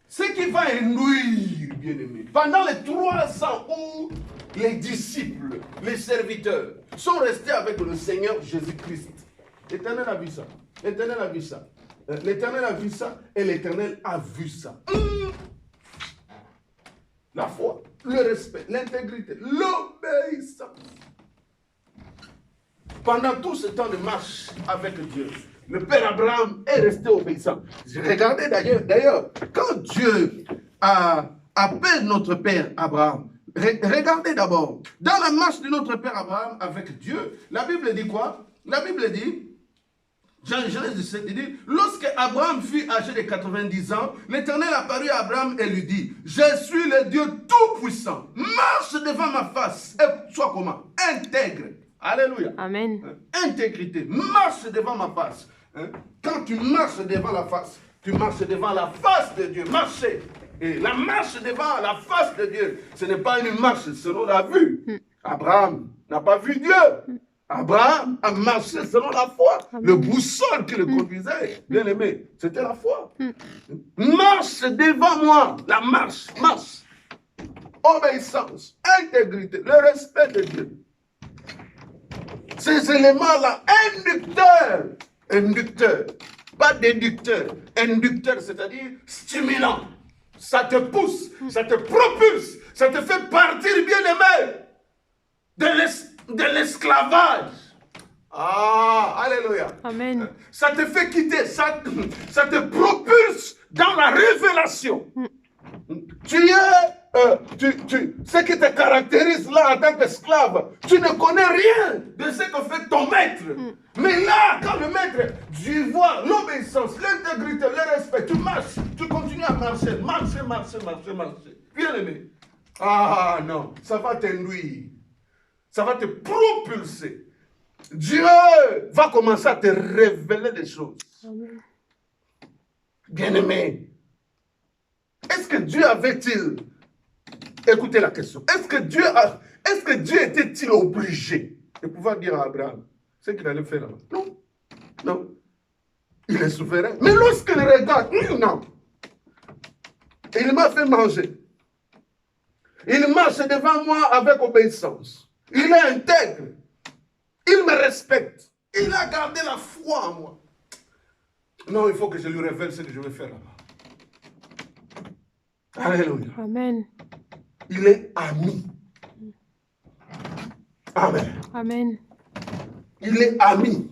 ce qui va induire, bien-aimé, pendant les 3 ans où les disciples, les serviteurs, sont restés avec le Seigneur Jésus-Christ. L'Éternel a vu ça. L'Éternel a vu ça. L'Éternel a vu ça et l'Éternel a vu ça. La foi, le respect, l'intégrité, l'obéissance. Pendant tout ce temps de marche avec Dieu, le père Abraham est resté obéissant. Regardez d'ailleurs, quand Dieu appelle notre père Abraham, Regardez d'abord. Dans la marche de notre Père Abraham avec Dieu, la Bible dit quoi? La Bible dit, Genèse 17, il dit, lorsque Abraham fut âgé de 90 ans, l'Éternel apparut à Abraham et lui dit, je suis le Dieu Tout-Puissant. Marche devant ma face et sois comment? Intègre. Alléluia. Amen. Intégrité. Marche devant ma face. Quand tu marches devant la face, tu marches devant la face de Dieu. Marcher. Et la marche devant la face de Dieu, ce n'est pas une marche selon la vue. Abraham n'a pas vu Dieu. Abraham a marché selon la foi. Le boussole qui le conduisait, bien aimé, c'était la foi. Marche devant moi. La marche. Marche. Obéissance. Intégrité. Le respect de Dieu. Ces éléments-là, inducteur, pas déducteur, inducteur, c'est-à-dire stimulant. Ça te pousse, ça te propulse, ça te fait partir, bien-aimé, de l'esclavage. Ah, alléluia. Amen. Ça te fait quitter, ça te propulse dans la révélation. Tu es, ce qui te caractérise là en tant qu'esclave, tu ne connais rien de ce que fait ton maître. Mais là, quand le maître, tu vois l'obéissance, l'intégrité, le respect, tu marches, tu continues à marcher, marcher. Bien aimé. Ah non, ça va t'induire, ça va te propulser. Dieu va commencer à te révéler des choses. Bien aimé. Est-ce que Dieu avait-il, écoutez la question, est-ce que Dieu était-il obligé de pouvoir dire à Abraham ce qu'il allait faire là? Non, non. Il est souverain. Mais lorsqu'il regarde, non. Il m'a fait manger. Il marche devant moi avec obéissance. Il est intègre. Il me respecte. Il a gardé la foi en moi. Non, il faut que je lui révèle ce que je vais faire là-bas. Alléluia. Amen. Il est ami. Amen. Amen. Il est ami.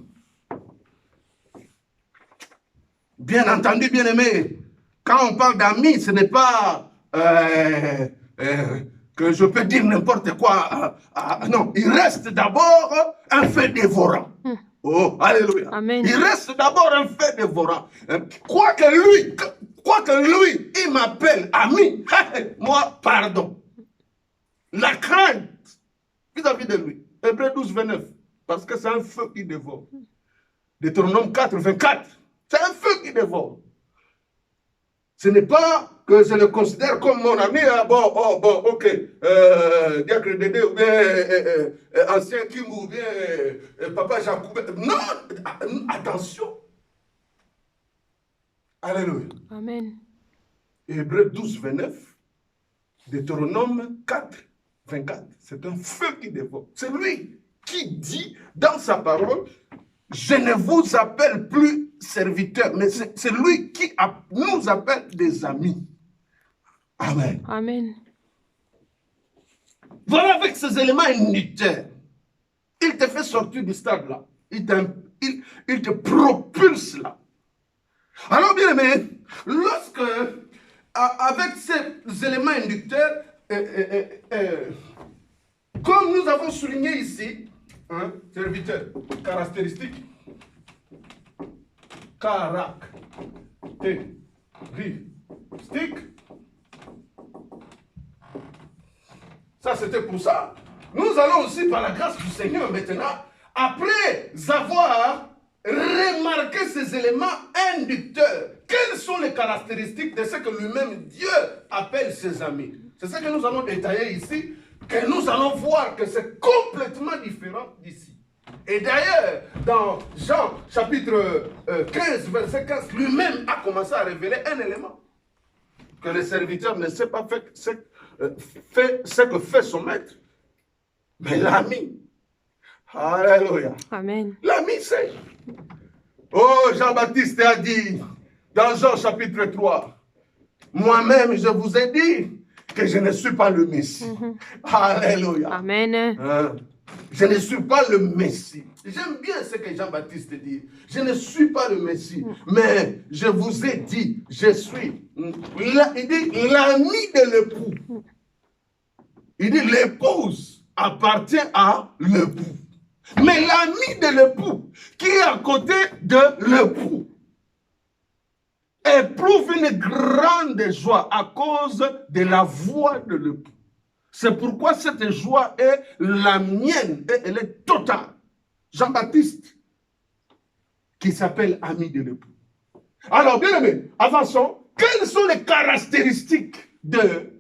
Bien entendu, bien aimé, quand on parle d'amis, ce n'est pas que je peux dire n'importe quoi. Non, il reste d'abord un fait dévorant. Oh, alléluia. Amen. Il reste d'abord un fait dévorant. Quoique lui, il m'appelle ami, moi, pardon. La crainte vis-à-vis de lui. Hébreux 12, 29. Parce que c'est un feu qui dévore. Deutéronome 4, 24. C'est un feu qui dévore. Ce n'est pas que je le considère comme mon ami. Ok. Diacre Dédé, ou bien ancien Kim, ou bien Papa Jacques. Non, attention. Alléluia. Amen. Hébreux 12, 29. Deutéronome 4, 24. C'est un feu qui dévore. C'est lui qui dit dans sa parole, je ne vous appelle plus serviteurs, mais c'est lui qui nous appelle des amis. Amen. Amen. Voilà, avec ces éléments inducteurs, il te fait sortir du stade là. Il te propulse là. Alors bien aimé, lorsque, avec ces éléments inducteurs, comme nous avons souligné ici, serviteur, caractéristique, caractéristique. Ça, c'était pour ça. Nous allons aussi, par la grâce du Seigneur, maintenant, après avoir remarqué ces éléments inducteurs, quelles sont les caractéristiques de ce que lui-même Dieu appelle ses amis? C'est ça que nous allons détailler ici, que nous allons voir que c'est complètement différent d'ici. Et d'ailleurs, dans Jean chapitre 15, verset 15, lui-même a commencé à révéler un élément. Que le serviteur ne sait pas ce que fait son maître. Mais l'ami. Alléluia. Amen. L'ami sait. Oh, Jean-Baptiste a dit dans Jean chapitre 3, moi-même je vous ai dit que je ne suis pas le Messie. Alléluia. Amen. Je ne suis pas le Messie. J'aime bien ce que Jean-Baptiste dit. Je ne suis pas le Messie. Mais je vous ai dit, je suis. Il dit l'ami de l'époux. Il dit l'épouse appartient à l'époux. Mais l'ami de l'époux, qui est à côté de l'époux, éprouve une grande joie à cause de la voix de l'époux. C'est pourquoi cette joie est la mienne et elle est totale. Jean-Baptiste, qui s'appelle ami de l'époux. Alors, bien aimé, avançons. Quelles sont les caractéristiques de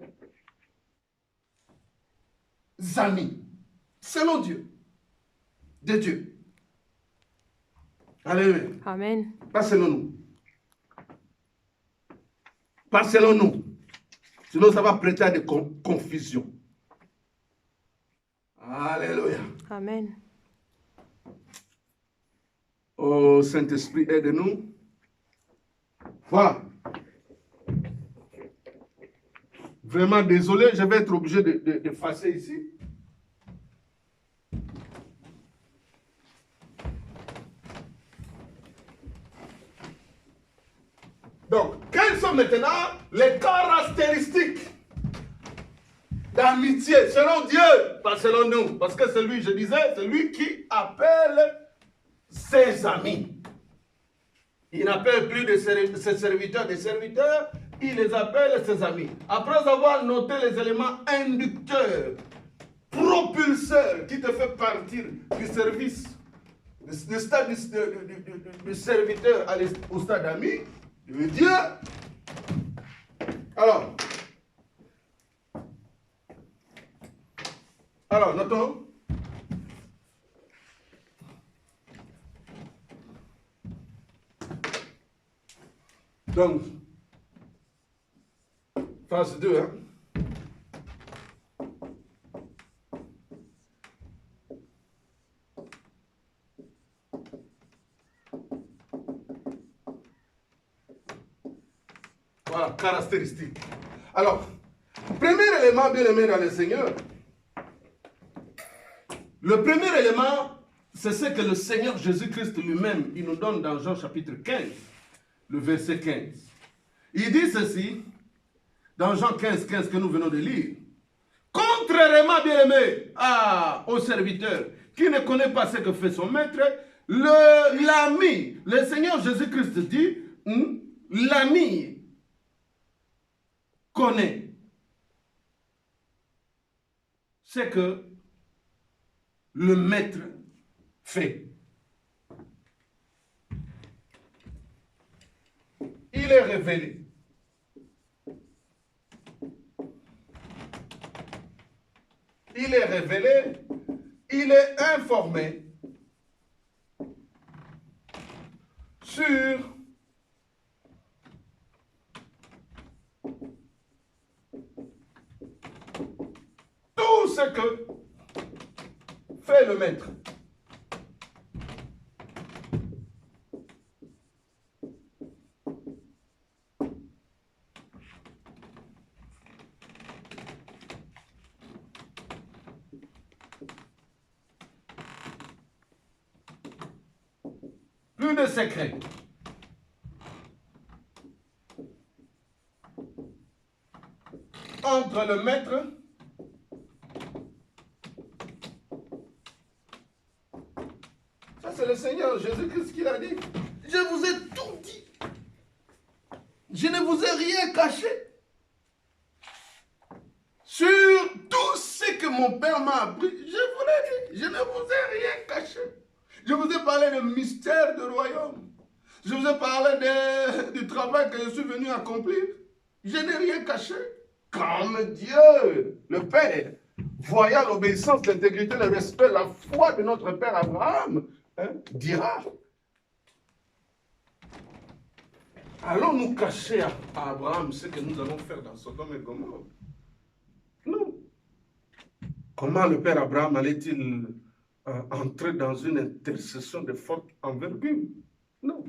amis, selon Dieu, de Dieu? Alléluia. Amen. Pas selon nous. Pas selon nous. Sinon, ça va prêter à des confusions. Alléluia. Amen. Oh, Saint-Esprit, aide-nous. Voilà. Vraiment désolé, je vais être obligé d'effacer ici. Donc, quelles sont maintenant les caractéristiques d'amitié selon Dieu, pas selon nous? Parce que c'est lui, je disais, c'est lui qui appelle ses amis. Il n'appelle plus ses serviteurs des serviteurs, il les appelle ses amis. Après avoir noté les éléments inducteurs, propulseurs, qui te fait partir du service, du stade du serviteur au stade ami, de Dieu. Alors, notons. Donc, phase 2, hein. Voilà, caractéristiques. Alors, premier élément bien aimé dans le Seigneur. Le premier élément, c'est ce que le Seigneur Jésus-Christ lui-même, il nous donne dans Jean chapitre 15, le verset 15. Il dit ceci, dans Jean 15, 15 que nous venons de lire. Contrairement, bien aimé, au serviteur qui ne connaît pas ce que fait son maître, l'ami, le Seigneur Jésus-Christ dit, l'ami connaît ce que le maître fait. Il est révélé. Il est révélé, il est informé sur tout ce que fait le maître. Plus de secret. Entre le maître ça c'est le Seigneur Jésus-Christ qui l'a dit. Je vous ai tout dit. Je ne vous ai rien caché. Sur tout ce que mon Père m'a appris, je vous l'ai dit. Je ne vous ai rien caché. Je vous ai parlé de mystère du royaume. Je vous ai parlé du travail que je suis venu accomplir. Je n'ai rien caché. Comme Dieu, le Père, voyant l'obéissance, l'intégrité, le respect, la foi de notre Père Abraham, dira, allons-nous cacher à Abraham ce que nous allons faire dans Sodome et Gomorrhe? Non. Comment le Père Abraham allait-il entrer dans une intercession de forte envergure? Non.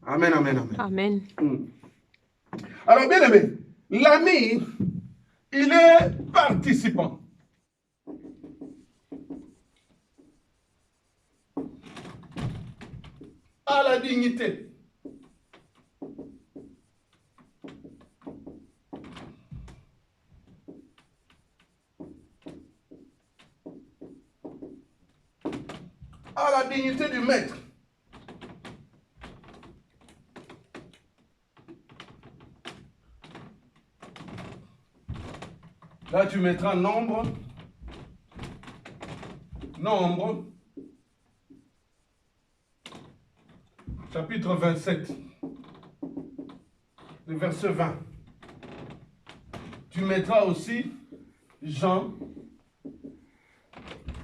Amen, amen, amen. Amen. Alors, bien aimé, l'ami, il est participant. À la dignité. à la dignité du maître. Là, tu mettras nombre, chapitre 27, le verset 20. Tu mettras aussi Jean,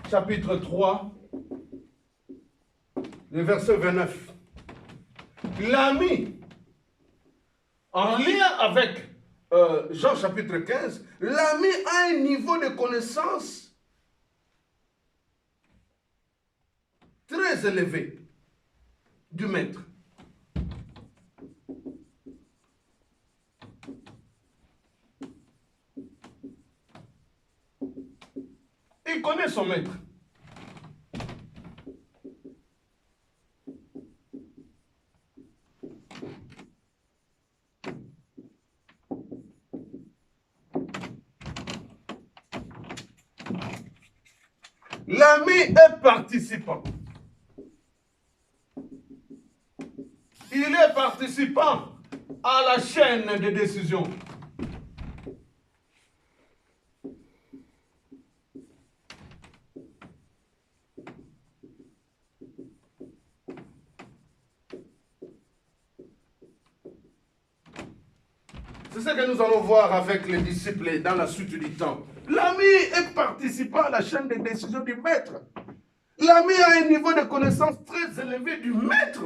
chapitre 3, le verset 29. L'ami, en lien avec Jean chapitre 15, l'ami a un niveau de connaissance très élevé du maître. Il connaît son maître. L'ami est participant. Il est participant à la chaîne de décision. C'est ce que nous allons voir avec les disciples dans la suite du temps. L'ami est participant à la chaîne de décision du maître. L'ami a un niveau de connaissance très élevé du maître.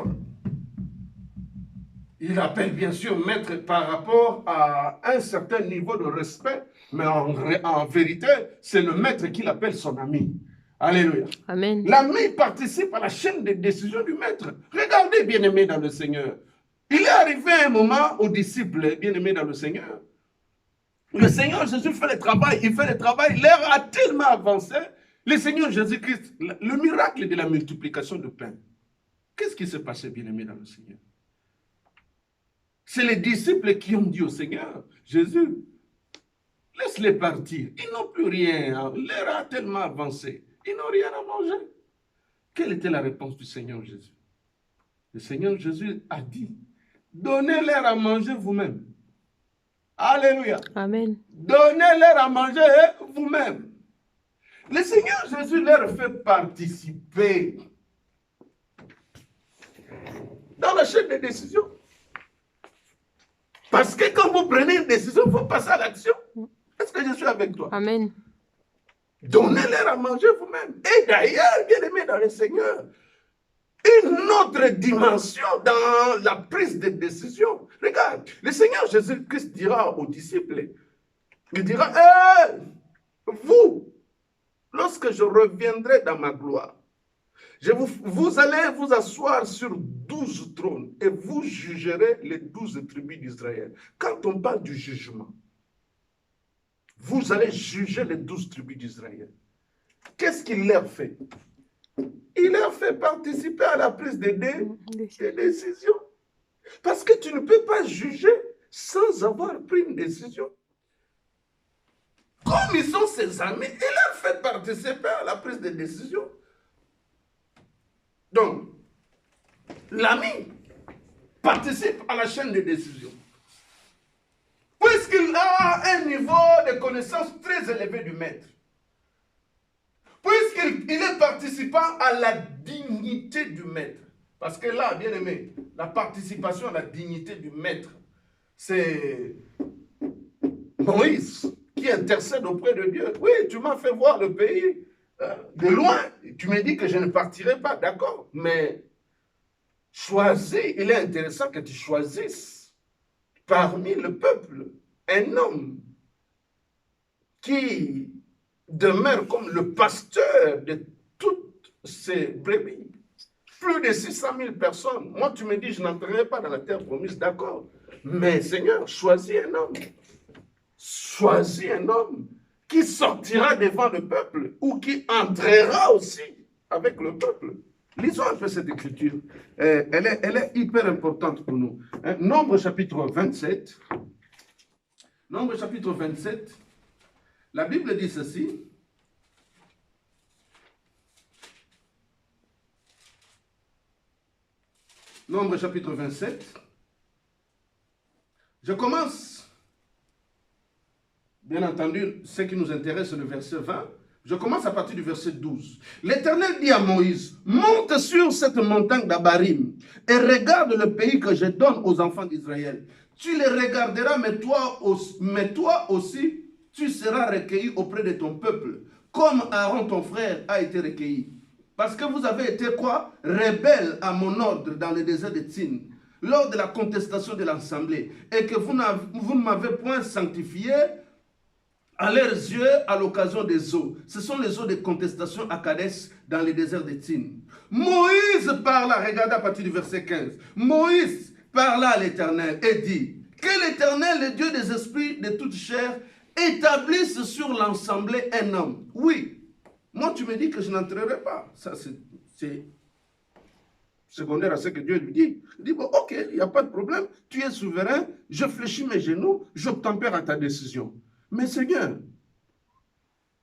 Il appelle bien sûr maître par rapport à un certain niveau de respect, mais en vérité, c'est le maître qui l'appelle son ami. Alléluia. Amen. L'ami participe à la chaîne de décision du maître. Regardez, bien-aimés dans le Seigneur. Il est arrivé un moment aux disciples, bien-aimés dans le Seigneur. Le Seigneur Jésus fait le travail, il fait le travail, l'heure a tellement avancé. Le Seigneur Jésus-Christ, le miracle de la multiplication de pain. Qu'est-ce qui s'est passé, bien-aimés dans le Seigneur? C'est les disciples qui ont dit au Seigneur, Jésus, laisse-les partir. Ils n'ont plus rien. L'heure a tellement avancé. Ils n'ont rien à manger. Quelle était la réponse du Seigneur Jésus? Le Seigneur Jésus a dit, donnez-leur à manger vous-même. Alléluia. Amen. Donnez-leur à manger vous-même. Le Seigneur Jésus leur fait participer dans la chaîne de décision. Parce que quand vous prenez une décision, il faut passer à l'action. Est-ce que je suis avec toi? Amen. Donnez-leur à manger vous-même. Et d'ailleurs, bien aimé dans le Seigneur, une autre dimension dans la prise de décision. Regarde, le Seigneur Jésus-Christ dira aux disciples, il dira, vous, lorsque je reviendrai dans ma gloire, vous allez vous asseoir sur 12 trônes et vous jugerez les 12 tribus d'Israël. Quand on parle du jugement, vous allez juger les 12 tribus d'Israël. Qu'est-ce qu'il leur fait? Il leur fait participer à la prise de décision. Parce que tu ne peux pas juger sans avoir pris une décision. Comme ils sont ses amis, il leur fait participer à la prise de décision. Donc, l'ami participe à la chaîne de décision. Puisqu'il a un niveau de connaissance très élevé du maître. Puisqu'il est participant à la dignité du maître. Parce que là, bien aimé, la participation à la dignité du maître, c'est Moïse qui intercède auprès de Dieu. Oui, tu m'as fait voir le pays de loin. Tu me dis que je ne partirai pas, d'accord. Mais choisis, il est intéressant que tu choisisses parmi le peuple un homme qui demeure comme le pasteur de toutes ces brebis. Plus de 600 000 personnes. Moi, tu me dis, je n'entrerai pas dans la terre promise, d'accord. Mais Seigneur, choisis un homme. Choisis un homme qui sortira devant le peuple ou qui entrera aussi avec le peuple. Lisons un peu cette écriture. Elle est hyper importante pour nous. Nombre chapitre 27. Nombre chapitre 27. La Bible dit ceci. Nombre chapitre 27. Je commence, bien entendu, ce qui nous intéresse, c'est le verset 20. Je commence à partir du verset 12. L'Éternel dit à Moïse, monte sur cette montagne d'Abarim et regarde le pays que je donne aux enfants d'Israël. Tu les regarderas, mais toi aussi, tu seras recueilli auprès de ton peuple, comme Aaron ton frère a été recueilli. Parce que vous avez été quoi? Rebelles à mon ordre dans le désert de Tsin, lors de la contestation de l'Assemblée, et que vous ne m'avez point sanctifié à leurs yeux à l'occasion des eaux. Ce sont les eaux de contestation à Kadès dans le désert de Tsin. Moïse parla, regardez à partir du verset 15. Moïse parla à l'Éternel et dit, que l'Éternel, le Dieu des esprits de toute chair, établisse sur l'assemblée un homme. Oui, moi tu me dis que je n'entrerai pas. Ça c'est secondaire à ce que Dieu lui dit. Il dit, bon, ok, il n'y a pas de problème, tu es souverain, je fléchis mes genoux, j'obtempère à ta décision. Mais Seigneur,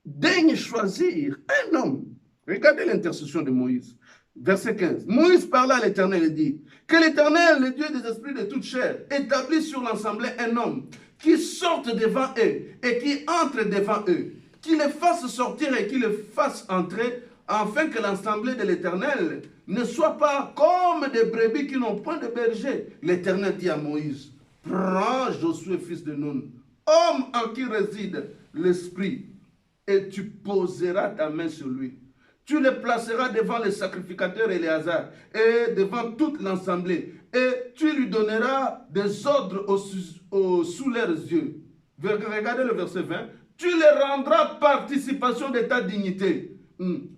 daigne choisir un homme. Regardez l'intercession de Moïse. Verset 15. Moïse parla à l'Éternel et dit, que l'Éternel, le Dieu des esprits de toute chair, établisse sur l'assemblée un homme qui sorte devant eux et qui entre devant eux, qui les fasse sortir et qui les fasse entrer, afin que l'assemblée de l'Éternel ne soit pas comme des brebis qui n'ont point de berger. L'Éternel dit à Moïse, prends Josué, fils de Nun, homme en qui réside l'esprit, et tu poseras ta main sur lui. Tu le placeras devant les sacrificateurs Éléazar et devant toute l'assemblée, et tu lui donneras des ordres sous leurs yeux. Regardez le verset 20. Tu les rendras participation de ta dignité,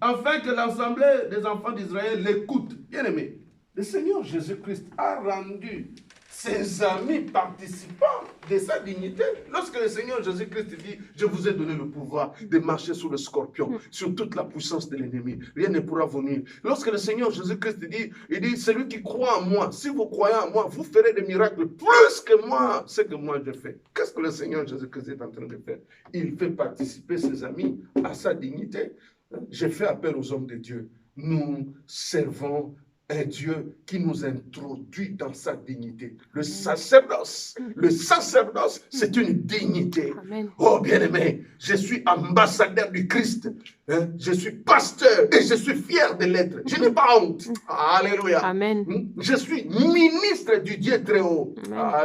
afin que l'assemblée des enfants d'Israël l'écoute. Bien aimé, le Seigneur Jésus-Christ a rendu ses amis participants de sa dignité. Lorsque le Seigneur Jésus-Christ dit, je vous ai donné le pouvoir de marcher sur le scorpion, sur toute la puissance de l'ennemi, rien ne pourra venir. Lorsque le Seigneur Jésus-Christ dit, il dit, celui qui croit en moi, si vous croyez en moi, vous ferez des miracles plus que moi, ce que moi je fais. Qu'est-ce que le Seigneur Jésus-Christ est en train de faire? Il fait participer ses amis à sa dignité. J'ai fait appel aux hommes de Dieu. Nous servons un Dieu qui nous introduit dans sa dignité. Le sacerdoce, c'est une dignité. Amen. Oh bien-aimé, je suis ambassadeur du Christ. Je suis pasteur et je suis fier de l'être. Je n'ai pas honte. Alléluia. Amen. Je suis ministre du Dieu très haut.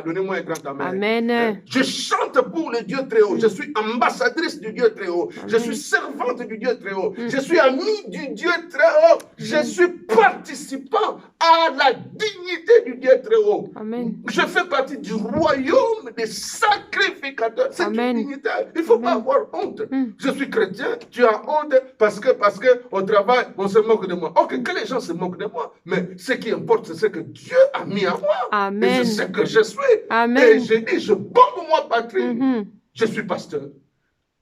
Donnez-moi un grand amen. Amen. Je chante pour le Dieu très haut. Je suis ambassadrice du Dieu très haut. Amen. Je suis servante du Dieu très haut. Je suis amie du Dieu très haut. Je suis participant à la dignité du Dieu très haut. Amen. Je fais partie du royaume des sacrificateurs. C'est une Amen. dignité. Il ne faut pas avoir honte. Je suis chrétien, tu as honte parce que au travail, on se moque de moi. Ok, que les gens se moquent de moi, mais ce qui importe, c'est ce que Dieu a mis en moi. Amen. Et je sais que je suis. Amen. Et je dis, je bombe moi patrie. Je suis pasteur.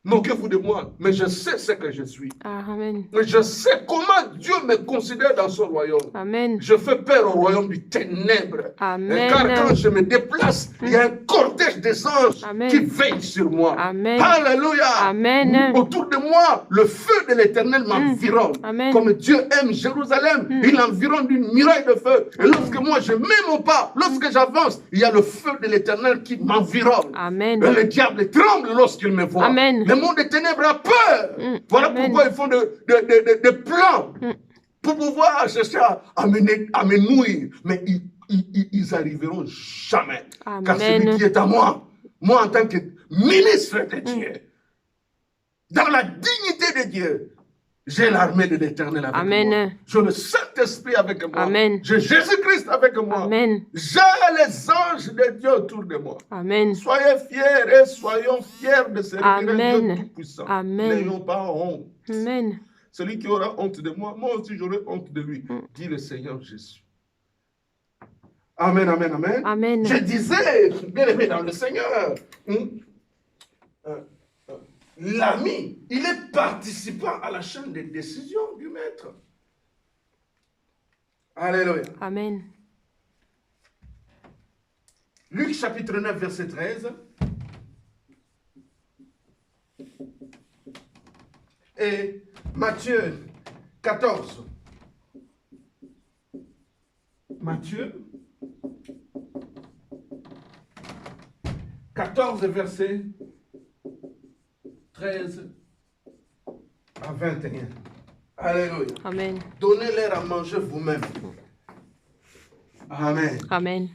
Moquez-vous de moi, mais je sais ce que je suis. Amen. Je sais comment Dieu me considère dans son royaume. Amen. Je fais peur au royaume du ténèbre. Amen. Car quand je me déplace, il y a un cortège des anges Amen. qui veillent sur moi. Amen. Alléluia. Amen. Autour de moi, le feu de l'Éternel m'environne. Amen. Comme Dieu aime Jérusalem, il environne d'une muraille de feu. Et lorsque moi je mets mon pas, lorsque j'avance, il y a le feu de l'Éternel qui m'environne. Amen. Et le diable tremble lorsqu'il me voit. Amen. Le monde des ténèbres a peur. Voilà Amen. pourquoi ils font des plans pour pouvoir chercher à me nouer. Mais ils arriveront jamais. Amen. Car celui qui est à moi en tant que ministre de Dieu, dans la dignité de Dieu, j'ai l'armée de l'Éternel avec Amen. moi. J'ai le Saint-Esprit avec moi. Amen. J'ai Jésus-Christ avec moi. Amen. J'ai les anges de Dieu autour de moi. Amen. Soyez fiers et soyons fiers de servir un Dieu Amen. tout-puissant. Amen. N'ayons pas honte. Amen. Celui qui aura honte de moi, moi aussi j'aurai honte de lui. Dit le Seigneur Jésus. Amen, amen, amen. Amen. Je disais, bien aimé dans le Seigneur, l'ami, il est participant à la chaîne de décision du maître. Alléluia. Amen. Luc chapitre 9, verset 13. Et Matthieu 14. Matthieu 14, verset 13 à 21. Alléluia. Amen. Donnez-leur à manger vous-même. Amen. Amen.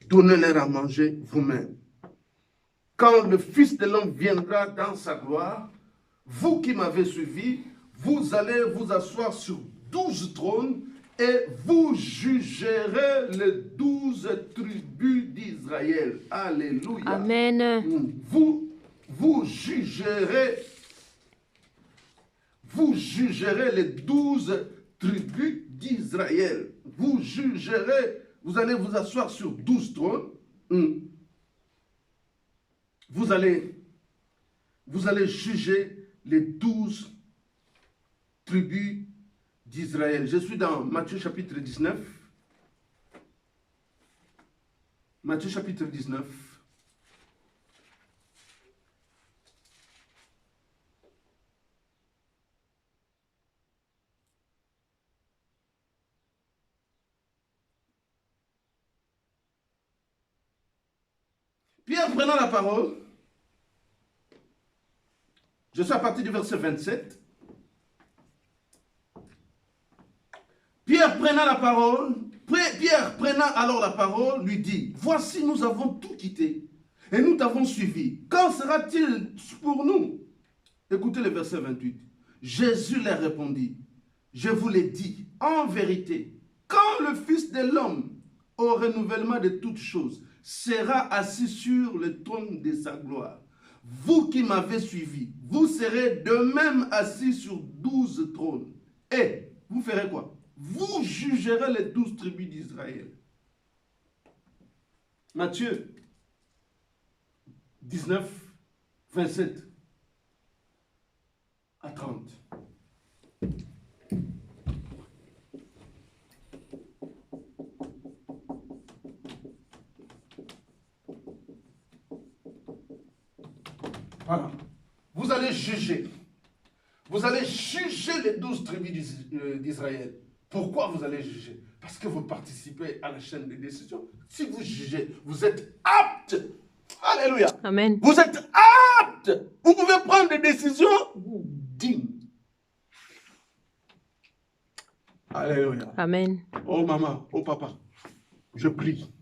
Donnez-leur à manger vous-même. Quand le Fils de l'homme viendra dans sa gloire, vous qui m'avez suivi, vous allez vous asseoir sur 12 trônes et vous jugerez les 12 tribus d'Israël. Alléluia. Amen. Vous jugerez les 12 tribus d'Israël. Vous jugerez, vous allez vous asseoir sur 12 trônes. Vous allez juger les 12 tribus d'Israël. Je suis dans Matthieu chapitre 19. Matthieu chapitre 19. Pierre prenant la parole, je suis à partir du verset 27. Pierre prenant alors la parole, lui dit, voici nous avons tout quitté et nous t'avons suivi. Quand sera-t-il pour nous? Écoutez le verset 28. Jésus leur répondit, je vous l'ai dit, en vérité, quand le Fils de l'homme au renouvellement de toutes choses sera assis sur le trône de sa gloire, vous qui m'avez suivi, vous serez de même assis sur 12 trônes. Et vous ferez quoi? Vous jugerez les 12 tribus d'Israël. Matthieu 19, 27 à 30. Voilà. Vous allez juger. Vous allez juger les 12 tribus d'Israël. Pourquoi vous allez juger? Parce que vous participez à la chaîne de décision. Si vous jugez, vous êtes apte. Alléluia. Amen. Vous êtes apte. Vous pouvez prendre des décisions dignes. Alléluia. Amen. Oh maman, oh papa, je prie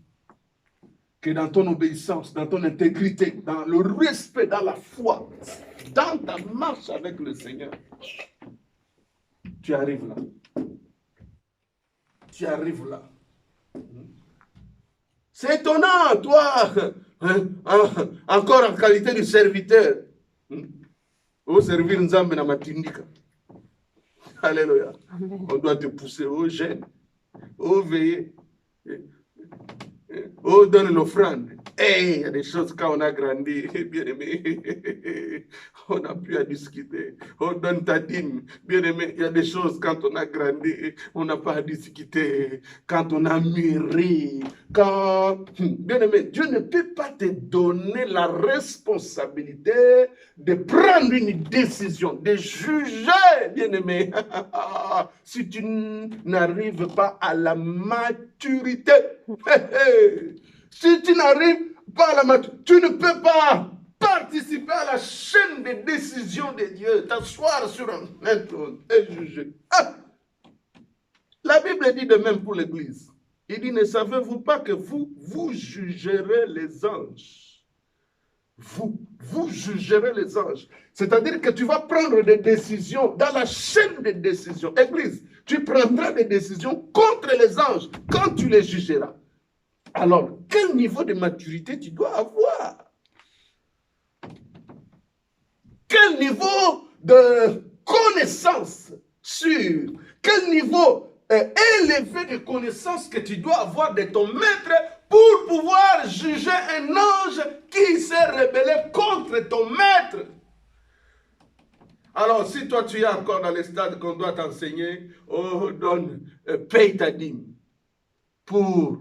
que dans ton obéissance, dans ton intégrité, dans le respect, dans la foi, dans ta marche avec le Seigneur, tu arrives là. Tu arrives là. C'est étonnant, toi, encore en qualité de serviteur. Au servir Nzambe na matindika. Alléluia. Amen. On doit te pousser au jeûne, au veiller, au donner l'offrande. Il y a des choses quand on a grandi, bien aimé, on n'a plus à discuter. On donne ta dîme, bien aimé. Il y a des choses quand on a grandi, on n'a pas à discuter. Quand on a mûri, bien aimé, Dieu ne peut pas te donner la responsabilité de prendre une décision, de juger, bien aimé, si tu n'arrives pas à la maturité. Si tu n'arrives pas à la maturité, tu ne peux pas participer à la chaîne de décision de Dieu, t'asseoir sur un trône et juger. La Bible dit de même pour l'Église. Il dit, ne savez-vous pas que vous jugerez les anges? Vous jugerez les anges. C'est-à-dire que tu vas prendre des décisions dans la chaîne de décision. Église, tu prendras des décisions contre les anges quand tu les jugeras. Alors, quel niveau de maturité tu dois avoir? Quel niveau de connaissance sur, quel niveau élevé de connaissance que tu dois avoir de ton maître pour pouvoir juger un ange qui s'est rebellé contre ton maître. Alors, si toi tu es encore dans les stades qu'on doit t'enseigner, oh, donne, paye ta dîme pour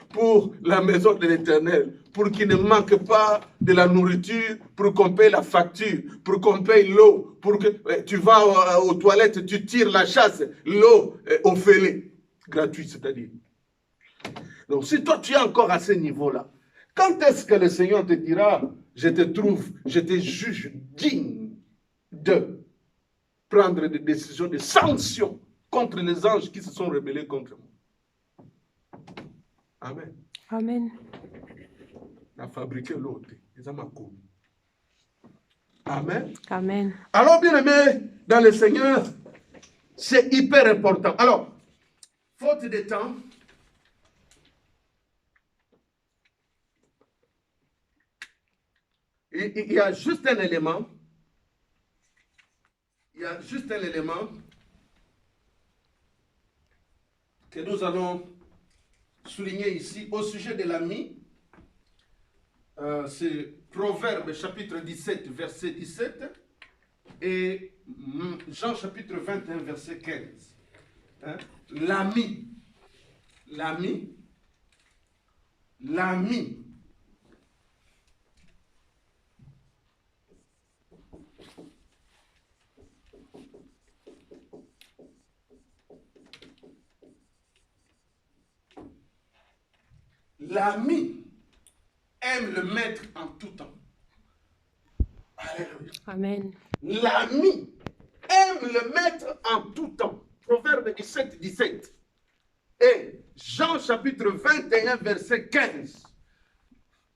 pour la maison de l'Éternel, pour qu'il ne manque pas de la nourriture, pour qu'on paye la facture, pour qu'on paye l'eau, pour que tu vas aux toilettes, tu tires la chasse, l'eau au fêlé, gratuit c'est-à-dire. Donc si toi tu es encore à ce niveau-là, Quand est-ce que le Seigneur te dira, je te juge digne de prendre des décisions de sanction contre les anges qui se sont rebellés contre moi? Amen. Amen. On a fabriqué l'autre. Ils ont commis. Amen. Amen. Alors, bien aimé, dans le Seigneur, c'est hyper important. Alors, faute de temps, il y a juste un élément. Il y a juste un élément que nous allons souligner ici au sujet de l'ami. C'est Proverbe chapitre 17, verset 17 et Jean chapitre 21, verset 15. Hein? L'ami. L'ami. L'ami. L'ami aime le maître en tout temps. Alléluia. Amen. L'ami aime le maître en tout temps. Proverbe 17, 17. Et Jean chapitre 21, verset 15.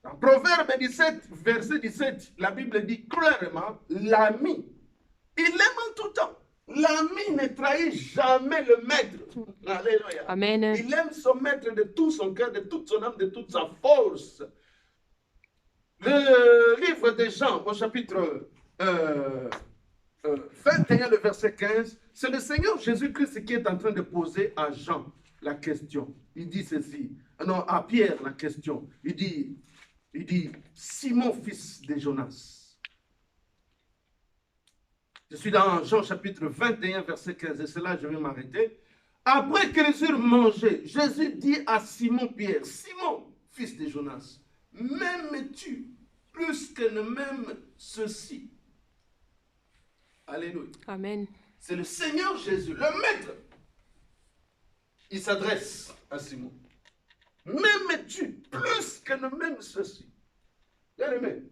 Dans Proverbe 17, verset 17, la Bible dit clairement, l'ami, il aime en tout temps. L'ami ne trahit jamais le maître. Alléluia. Amen. Il aime son maître de tout son cœur, de toute son âme, de toute sa force. Le livre de Jean, au chapitre 21, le verset 15, c'est le Seigneur Jésus-Christ qui est en train de poser à Jean la question. Il dit ceci, non, à Pierre la question. Il dit, Simon, fils de Jonas. Je suis dans Jean chapitre 21, verset 15, et c'est là que je vais m'arrêter. Après qu'ils eurent mangé, Jésus dit à Simon Pierre, Simon, fils de Jonas, m'aimes-tu plus que ne m'aime ceci? Alléluia. Amen. C'est le Seigneur Jésus, le Maître. Il s'adresse à Simon. M'aimes-tu plus que ne m'aime ceci? Bien aimé,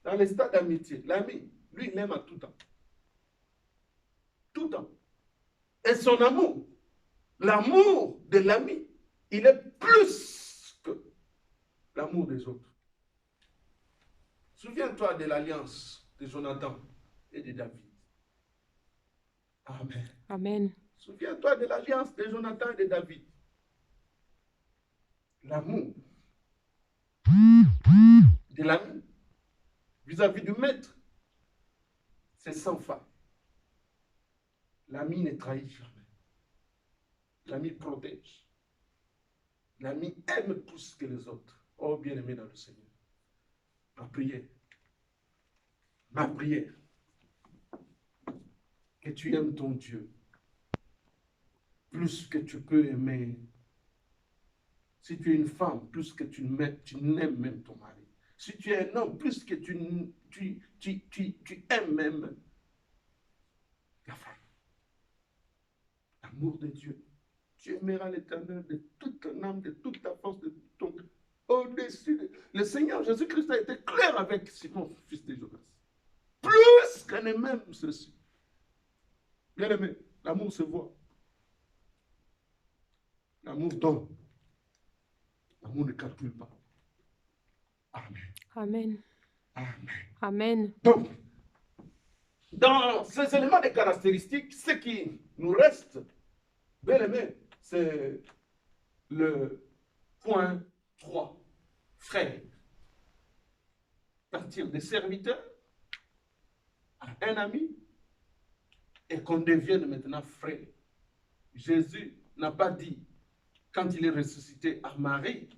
dans les stades d'amitié, l'ami, lui, il aime à tout temps. Tout temps. Et son amour, l'amour de l'ami, il est plus que l'amour des autres. Souviens-toi de l'alliance de Jonathan et de David. Amen. Amen. Souviens-toi de l'alliance de Jonathan et de David. L'amour de l'ami vis-à-vis du maître, c'est sans faille. L'ami ne trahit jamais. L'ami protège. L'ami aime plus que les autres. Oh, bien-aimé dans le Seigneur. Ma prière, que tu aimes ton Dieu plus que tu peux aimer. Si tu es une femme, plus que tu n'aimes même ton mari. Si tu es un homme, plus que tu aimes même ta femme. L'amour de Dieu. Tu aimeras l'Éternel de toute ton âme, de toute ta force, de tout ton cœur. Au-dessus. Le Seigneur Jésus-Christ a été clair avec Simon, fils de Jonas. Plus qu'on ne même ceci. Bien aimé, l'amour se voit. L'amour donne. L'amour ne calcule pas. Amen. Amen. Amen. Amen. Donc, dans ces éléments de caractéristiques, ce qui nous reste, bien aimé, c'est le point 3. Frère. Partir des serviteurs à un ami et qu'on devienne maintenant frère. Jésus n'a pas dit, quand il est ressuscité à Marie,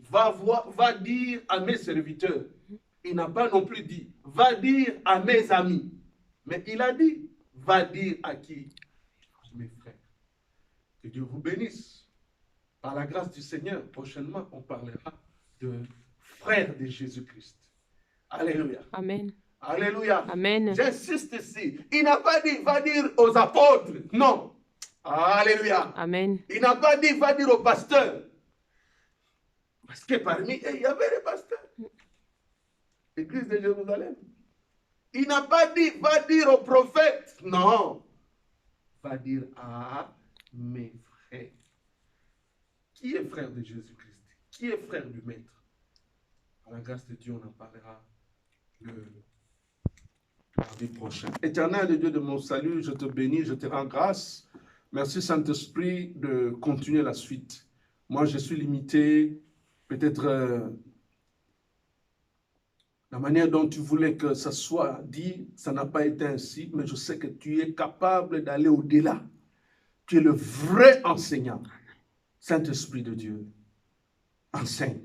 va dire à mes serviteurs. Il n'a pas non plus dit, va dire à mes amis. Mais il a dit, va dire à qui? À mes frères. Que Dieu vous bénisse. Par la grâce du Seigneur, prochainement, on parlera de frères de Jésus-Christ. Alléluia. Amen. Alléluia. Amen. J'insiste ici. Il n'a pas dit, va dire aux apôtres. Non. Alléluia. Amen. Il n'a pas dit, va dire aux pasteurs. Parce que parmi eux, il y avait les pasteurs. l'église de Jérusalem. Il n'a pas dit, va dire au prophète. Non. Va dire à mes frères. Qui est frère de Jésus-Christ? Qui est frère du Maître? À la grâce de Dieu, on en parlera le mardi prochain. Éternel Dieu de mon salut, je te bénis, je te rends grâce. Merci Saint-Esprit de continuer la suite. Moi, je suis limité, peut-être la manière dont tu voulais que ça soit dit, ça n'a pas été ainsi, mais je sais que tu es capable d'aller au-delà. Tu es le vrai enseignant. Saint-Esprit de Dieu, enseigne.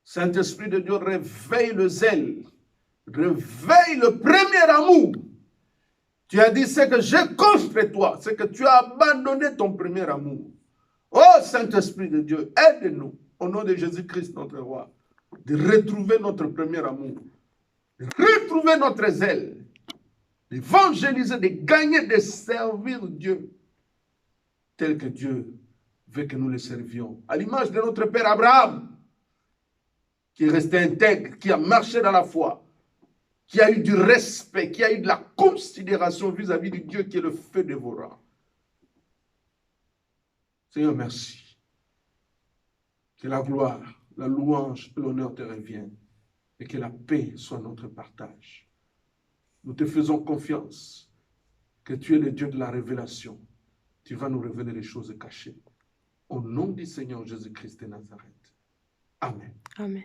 Saint-Esprit de Dieu, réveille le zèle. Réveille le premier amour. Tu as dit, c'est que j'ai contre toi, c'est que tu as abandonné ton premier amour. Oh Saint-Esprit de Dieu, aide-nous, au nom de Jésus-Christ, notre roi, de retrouver notre premier amour, de retrouver notre zèle, d'évangéliser, de gagner, de servir Dieu, tel que Dieu veut que nous le servions. À l'image de notre Père Abraham, qui est resté intègre, qui a marché dans la foi, qui a eu du respect, qui a eu de la considération vis-à-vis de Dieu qui est le feu dévorant. Seigneur, merci. Que la gloire, la louange et l'honneur te reviennent et que la paix soit notre partage. Nous te faisons confiance que tu es le Dieu de la révélation. Tu vas nous révéler les choses cachées. Au nom du Seigneur Jésus-Christ de Nazareth. Amen. Amen.